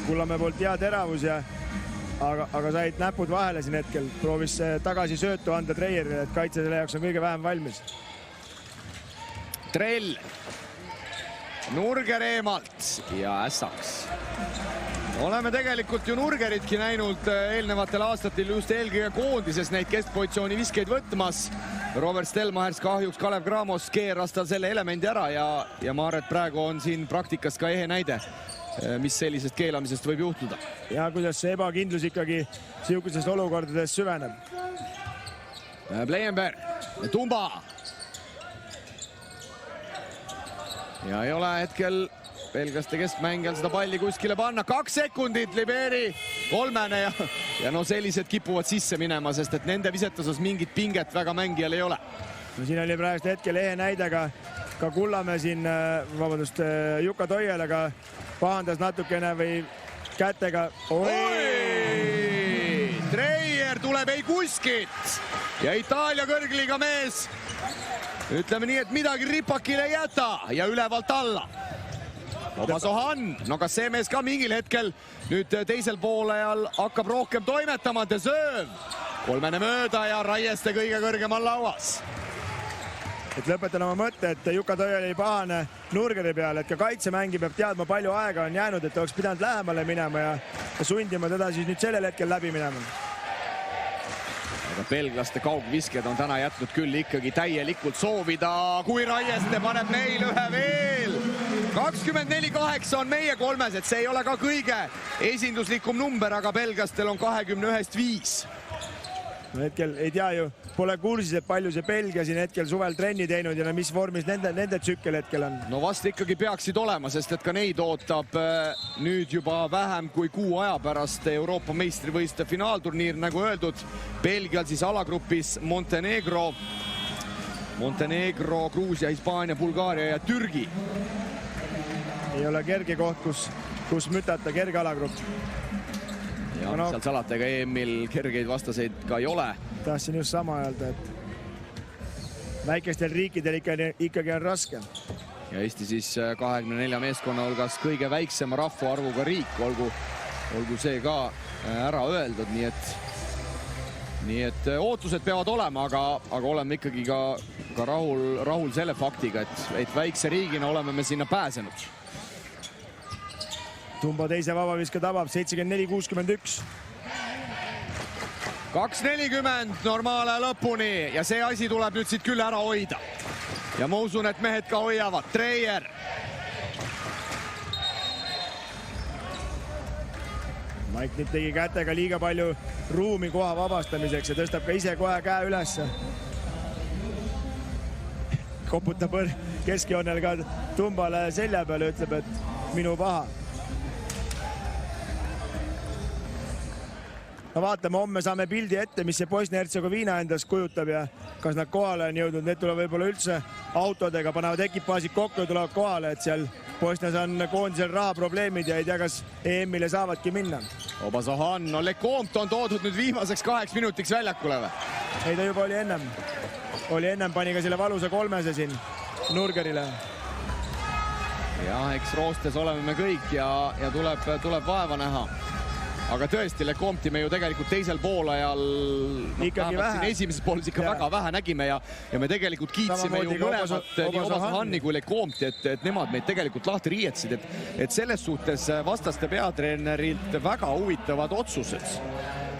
Kullamäe poolt hea teravus ja aga said näpud vahele siin hetkel. Proovis tagasi söötu anda Treierile, et kaitse selle jaoks on kõige vähem valmis. Trell. Nurger eemalt ja ässaks. Oleme tegelikult ju Nurgeritki näinud eelnevatel aastatel just eelkõige koondises neid keskpositsiooni viskeid võtmas. Robert Stelmachers kahjuks Kalev Cramos keeras tal selle elemendi ära ja ma arvan, et praegu on siin praktikas ka ehe näide, mis sellisest keelamisest võib juhtuda. Ja kuidas see ebakindlus ikkagi sihukesest olukordades süveneb. Bleienberg, Tumba. Ja ei ole hetkel belglaste keskmängijal seda palli kuskile panna. 2 sekundit, Liberi kolmene ja no sellised kipuvad sisse minema, sest et nende visetuses mingit pinget väga mängijal ei ole. No siin oli praegu hetkel ehe näidega ka Kullamäe siin, vabandust, Jukka Toialaga pahandas natukene või kätega. Treier tuleb ei kuskilt ja Itaalia kõrgliiga mees, ütleme nii, et midagi ripakile ei jäta ja ülevalt alla. Obasohan, no kas see mees ka mingil hetkel nüüd teisel poolejal hakkab rohkem toimetama, Desööv. Kolmene mööda ja Raieste kõige kõrgemal lauas. Et lõpetan oma mõtte, et Jukka Toial ei pahane nurgeri peale, et ka kaitsemängi peab teadma, palju aega on jäänud, et oleks pidanud lähemale minema ja sundima teda siis nüüd sellel hetkel läbi minema. Aga belglaste kaugvisked on täna jätnud küll ikkagi täielikult soovida, kui Raieste paneb neil ühe veel. 24-8 on meie kolmes, et see ei ole ka kõige esinduslikum number, aga belgastel on 21-5. No hetkel ei tea ju, pole kursis, et palju see Belgia siin hetkel suvel trenni teinud ja mis vormis nende tsükkel hetkel on. No vast ikkagi peaksid olema, sest et ka neid ootab nüüd juba vähem kui kuu aja pärast Euroopa meistrivõistluste finaalturniir, nagu öeldud. Belgial siis alagrupis Montenegro, Gruusia, Hispaania, Bulgaaria ja Türgi. Ei ole kerge koht, kus mütata, kerge alagrupp. Ja seal salata ega EM-il kergeid vastaseid ka ei ole. Tahtsin just sama öelda, et väikestel riikidel ikkagi on raske. Ja Eesti siis 24 meeskonna hulgas kõige väiksema rahvaarvuga riik, olgu see ka ära öeldud, nii et ootused peavad olema, aga oleme ikkagi ka rahul selle faktiga, et väikse riigina oleme me sinna pääsenud. Tumba teise vabaviske tabab, 74-61. 2:40 normaale lõpuni ja see asi tuleb nüüd siit küll ära hoida. Ja ma usun, et mehed ka hoiavad. Treier. Maik nüüd tegi kätega liiga palju ruumi koha vabastamiseks ja tõstab ka ise kohe käe ülesse. Koputab keskjoonel ka Tumbale selja peale, ütleb, et minu paha. No vaatame, homme saame pildi ette, mis see Bosnia-Hertsegoviina endast kujutab ja kas nad kohale on jõudnud. Need tulevad võib-olla üldse autodega, panevad ekipaasid kokku ja tulevad kohale, et seal Bosnias on koondisel rahaprobleemid ja ei tea, kas EM-ile saavadki minna. Obasohan, no Lecomte on toodud nüüd viimaseks 8 minutiks väljakule või? Ei, ta juba oli ennem. Pani ka selle valusa kolmese siin nurgerile. Ja eks roostes oleme me kõik ja tuleb vaeva näha. Aga tõesti, Lecomte'i me ju tegelikult teisel poolajal esimeses pooles ikka väga vähe nägime ja me tegelikult kiitsime ju mõlemad nii Obasohanni kui Lecomte'i, et nemad meid tegelikult lahti riietsid, et selles suhtes vastaste peatreenerilt väga huvitavad otsused,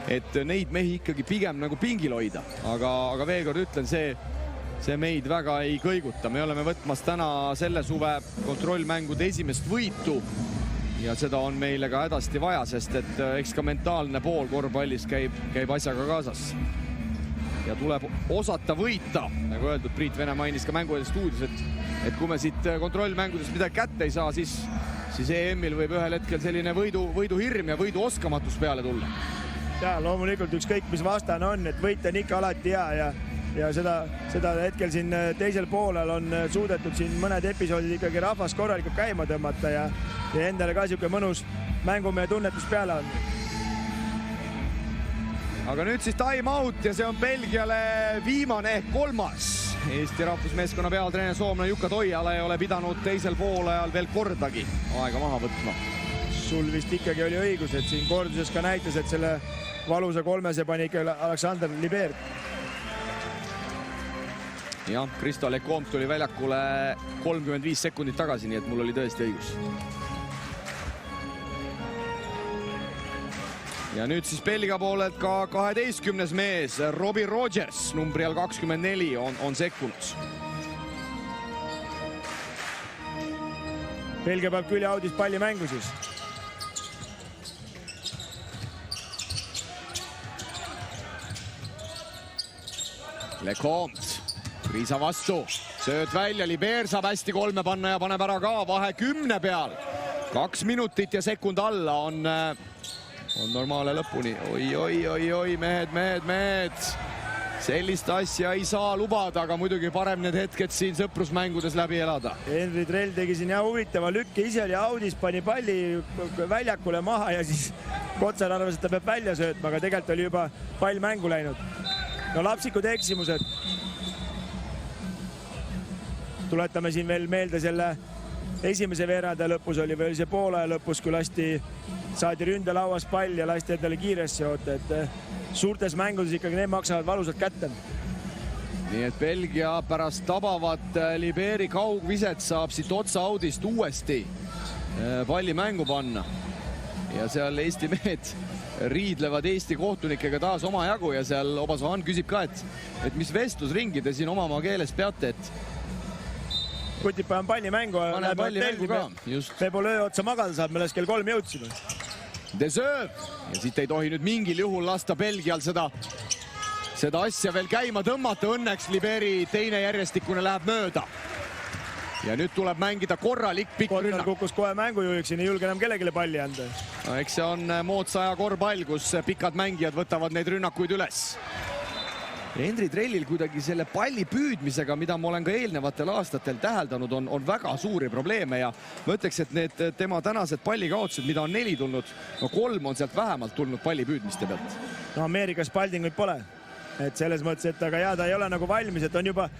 et neid mehi ikkagi pigem nagu pingil hoida, aga veel kord ütlen, see meid väga ei kõiguta. Me oleme võtmas täna selle suve kontrollmängude esimest võitu ja seda on meile ka hädasti vaja, sest et eks ka mentaalne pool korvpallis käib asjaga kaasas. Ja tuleb osata võita, nagu öeldud, Priit Vene mainis ka mängude stuudios, et kui me siit kontrollmängudest midagi kätte ei saa, siis EM-il võib ühel hetkel selline võiduhirm ja võiduoskamatus peale tulla. Ja loomulikult ükskõik, mis vastane on, et võita on ikka alati hea ja seda hetkel siin teisel poolel on suudetud siin mõned episoodid ikkagi rahvas korralikult käima tõmmata ja endale ka siuke mõnus mängumehe tunnetus peale on. Aga nüüd siis time out ja see on Belgiale viimane ehk kolmas. Eesti rahvusmeeskonna peatreener soomlane Jukka Toiala ei ole pidanud teisel poolajal veel kordagi aega maha võtma. Sul vist ikkagi oli õigus, et siin korduses ka näitas, et selle valusa kolmese pani ikka Alexander Liber. Jah, Kristo Lecomte tuli väljakule 35 sekundit tagasi, nii et mul oli tõesti õigus. Ja nüüd siis Belgia poolelt ka 12. mees, Robbie Rogers, numbri all 24 on sekkunud. Belgia peab küll audis palli mängu siis. Lecomte, Riisa vastu, sööd välja, Liber saab hästi kolme panna ja paneb ära ka vahe 10 peal. 2 minutit ja sekund alla on normaalne lõpuni. Oi, mehed. Sellist asja ei saa lubada, aga muidugi parem need hetked siin sõprusmängudes läbi elada. Henri Trell tegi siin huvitava lükke, ise oli audis, pani palli väljakule maha ja siis Kotsar arvas, et ta peab välja söötma, aga tegelikult oli juba pall mängu läinud. No lapsikud eksimused. Tuletame siin veel meelde selle esimese veeranda lõpus oli veel see poolaja lõpus, kui saadi ründelauas pall ja lasti endale kiiresse oota, et suurtes mängudes ikkagi need maksavad valusalt kätte. Nii et Belgia pärast tabavat Liberi kaugviset saab siit otsa audist uuesti palli mängu panna. Ja seal Eesti mehed riidlevad Eesti kohtunikega taas omajagu ja seal Obasohan küsib ka, et mis vestlusringi te siin omamaa keeles peate, et Kutib panen palli mängu. Pane palli mängu ka, just. Me pole öö otsa magada saab, me alles kell 3 jõudsime. Desööv ja siit ei tohi nüüd mingil juhul lasta Belgial seda asja veel käima tõmmata. Õnneks Liberi teine järjestikune läheb mööda. Ja nüüd tuleb mängida korralik pikk rünnak. Kotsar kukkus kohe mängujuhiks, ei julge enam kellelegi palli anda. No, eks see on moodsa aja korvpall, kus pikad mängijad võtavad neid rünnakuid üles. Henri Trellil kuidagi selle palli püüdmisega, mida ma olen ka eelnevatel aastatel täheldanud, on väga suuri probleeme ja ma ütleks, et need tema tänased pallikaotused, mida on 4 tulnud, no 3 on sealt vähemalt tulnud palli püüdmiste pealt. No Ameerikas Spaldinguid pole, et selles mõttes, et aga jaa, ta ei ole nagu valmis, et on juba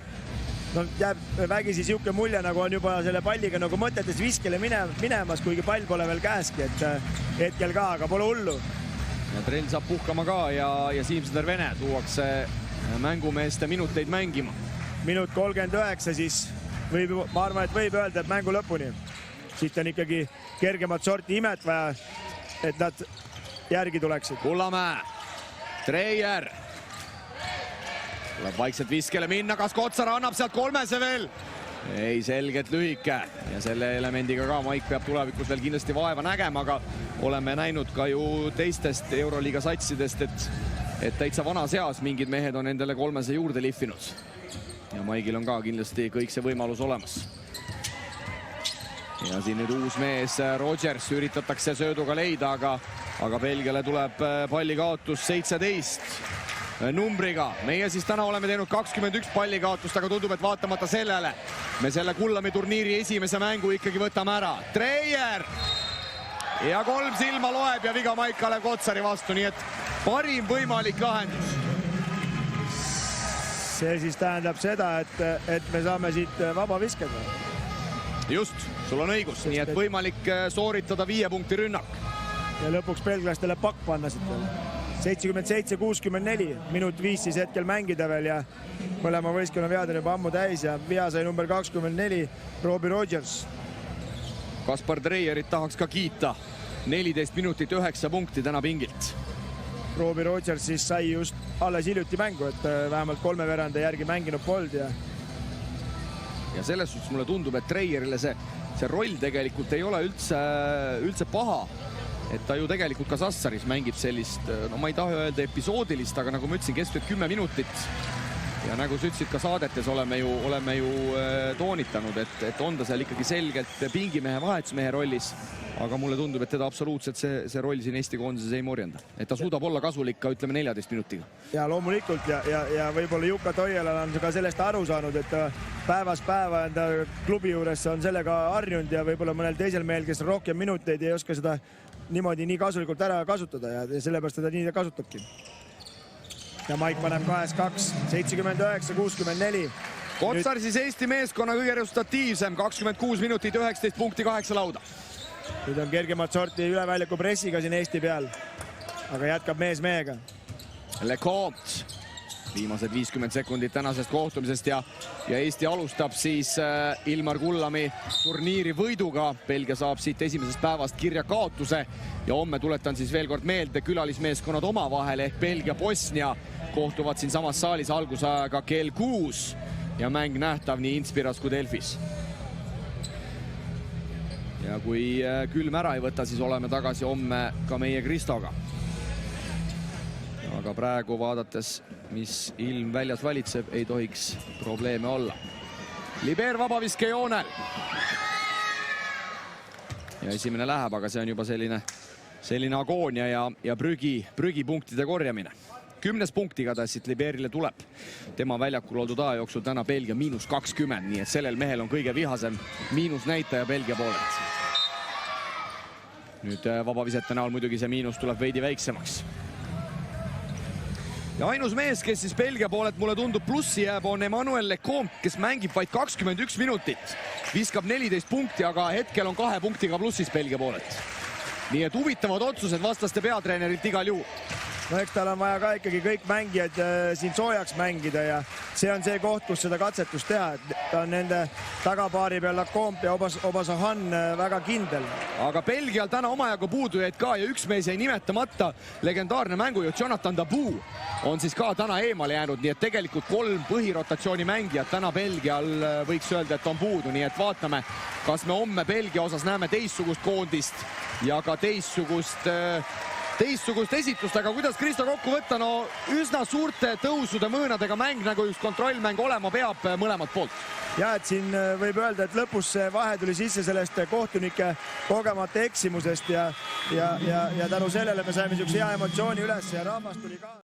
jääb vägisi siuke mulje, nagu on juba selle palliga nagu mõtetes viskele minemas, kuigi pall pole veel käeski, et hetkel ka, aga pole hullu. No, Trell saab puhkama ka ja Siim-Sõder Vene tuuakse mängumeeste minuteid mängima. Minut 39, siis ma arvan, et võib öelda, et mängu lõpuni. Siit on ikkagi kergemat sorti imet vaja, et nad järgi tuleksid. Kullamäe, Treier. Tuleb vaikselt viskele minna, kas Kotsar annab sealt 3 veel? Ei, selgelt lühike ja selle elemendiga ka Maik peab tulevikus veel kindlasti vaeva nägema, aga oleme näinud ka ju teistest Euroliiga satsidest, et täitsa vanas eas mingid mehed on endale 3 juurde lihvinud. Ja Maigil on ka kindlasti kõik see võimalus olemas. Ja siin nüüd uus mees Rodgers üritatakse sööduga leida, aga Belgiale tuleb pallikaotus 17 numbriga. Meie siis täna oleme teinud 21 pallikaotust, aga tundub, et vaatamata sellele me selle Kullami turniiri esimese mängu ikkagi võtame ära. Treier! Ja 3 silma loeb ja viga Maik Kalev Kotsari vastu, nii et parim võimalik lahendus. See siis tähendab seda, et me saame siit vaba viskada. Just, sul on õigus, nii et võimalik sooritada 5 punkti rünnak. Ja lõpuks belglastele pakk panna siit veel. 77-64, minut 5 siis hetkel mängida veel ja mõlema võistkonna vead on juba ammu täis ja vea sai number 24, Robbie Rodgers. Kaspar Treierit tahaks ka kiita. 14 minutit 9 punkti täna pingilt. Robbie Rodgers siis sai just alles hiljuti mängu, et vähemalt 3 veeranda järgi mänginud pold ja selles suhtes mulle tundub, et Treierile see roll tegelikult ei ole üldse paha. Et ta ju tegelikult ka Sassaris mängib sellist, no ma ei taha öelda episoodilist, aga nagu ma ütlesin, keskelt 10 minutit. Ja nagu sa ütlesid, ka saadetes oleme ju toonitanud, et on ta seal ikkagi selgelt pingimehe, vahetusmehe rollis. Aga mulle tundub, et teda absoluutselt see roll siin Eesti koondises ei morjenda. Et ta suudab olla kasulik ka, ütleme, 14 minutiga. Ja loomulikult ja võib-olla Jukka Toialal on ka sellest aru saanud, et ta päevast päeva enda klubi juures on sellega harjunud ja võib-olla mõnel teisel mehel, kes rohkem minuteid ei oska seda niimoodi nii kasulikult ära kasutada ja sellepärast teda nii kasutabki. Ja Maik paneb 2-2, 79-64. Kotsar siis Eesti meeskonna kõige resultatiivsem, 26 minutit, 19 punkti, 8 lauda. Nüüd on kergemat sorti üleväljaku pressiga siin Eesti peal, aga jätkab mees mehega. Lecomte, viimased 50 sekundit tänasest kohtumisest ja Eesti alustab siis Ilmar Kullami turniiri võiduga. Belgia saab siit esimesest päevast kirja kaotuse ja homme tuletan siis veel kord meelde külalismeeskonnad omavahel ehk Belgia-Bosnia kohtuvad siin samas saalis algusajaga kell 6 ja mäng nähtav nii Inspiras kui Delfis. Ja kui külm ära ei võta, siis oleme tagasi homme ka meie Kristoga. aga praegu vaadates, mis ilm väljas valitseb, ei tohiks probleeme olla. Liber vabaviskejoonel. Ja esimene läheb, aga see on juba selline agoonia ja prügipunktide korjamine. 10 punkt igatahes siit Liberile tuleb. Tema väljakul oldud aja jooksul täna Belgia -20, nii et sellel mehel on kõige vihasem miinusnäitaja Belgia poolelt. Nüüd vabavisete näol muidugi see miinus tuleb veidi väiksemaks. Ja ainus mees, kes siis Belgia poolelt mulle tundub plussi jääb, on Emmanuel Lecomte, kes mängib vaid 21 minutit. Viskab 14 punkti, aga hetkel on 2 punktiga plussis Belgia poolelt. Nii et huvitavad otsused vastaste peatreenerilt igal juhul. No eks tal on vaja ka ikkagi kõik mängijad siin soojaks mängida ja see on see koht, kus seda katsetust teha. Ta on nende tagapaari peal Lecomte ja Obasohan väga kindel. Aga Belgial täna omajagu puudujaid ka ja üks mees jäi nimetamata. Legendaarne mängujuht Jonathan Dabou on siis ka täna eemale jäänud, nii et tegelikult 3 põhirotatsiooni mängijat täna Belgial võiks öelda, et on puudu, nii et vaatame, kas me homme Belgia osas näeme teistsugust koondist ja ka teistsugust esitlust, aga kuidas Kristo kokku võtta, no üsna suurte tõusude mõõnadega mäng, nagu üks kontrollmäng olema peab mõlemalt poolt. Ja, et siin võib öelda, et lõpus see vahe tuli sisse sellest kohtunike kogemata eksimusest ja tänu sellele me saime niisuguse hea emotsiooni üles ja rahvas tuli ka.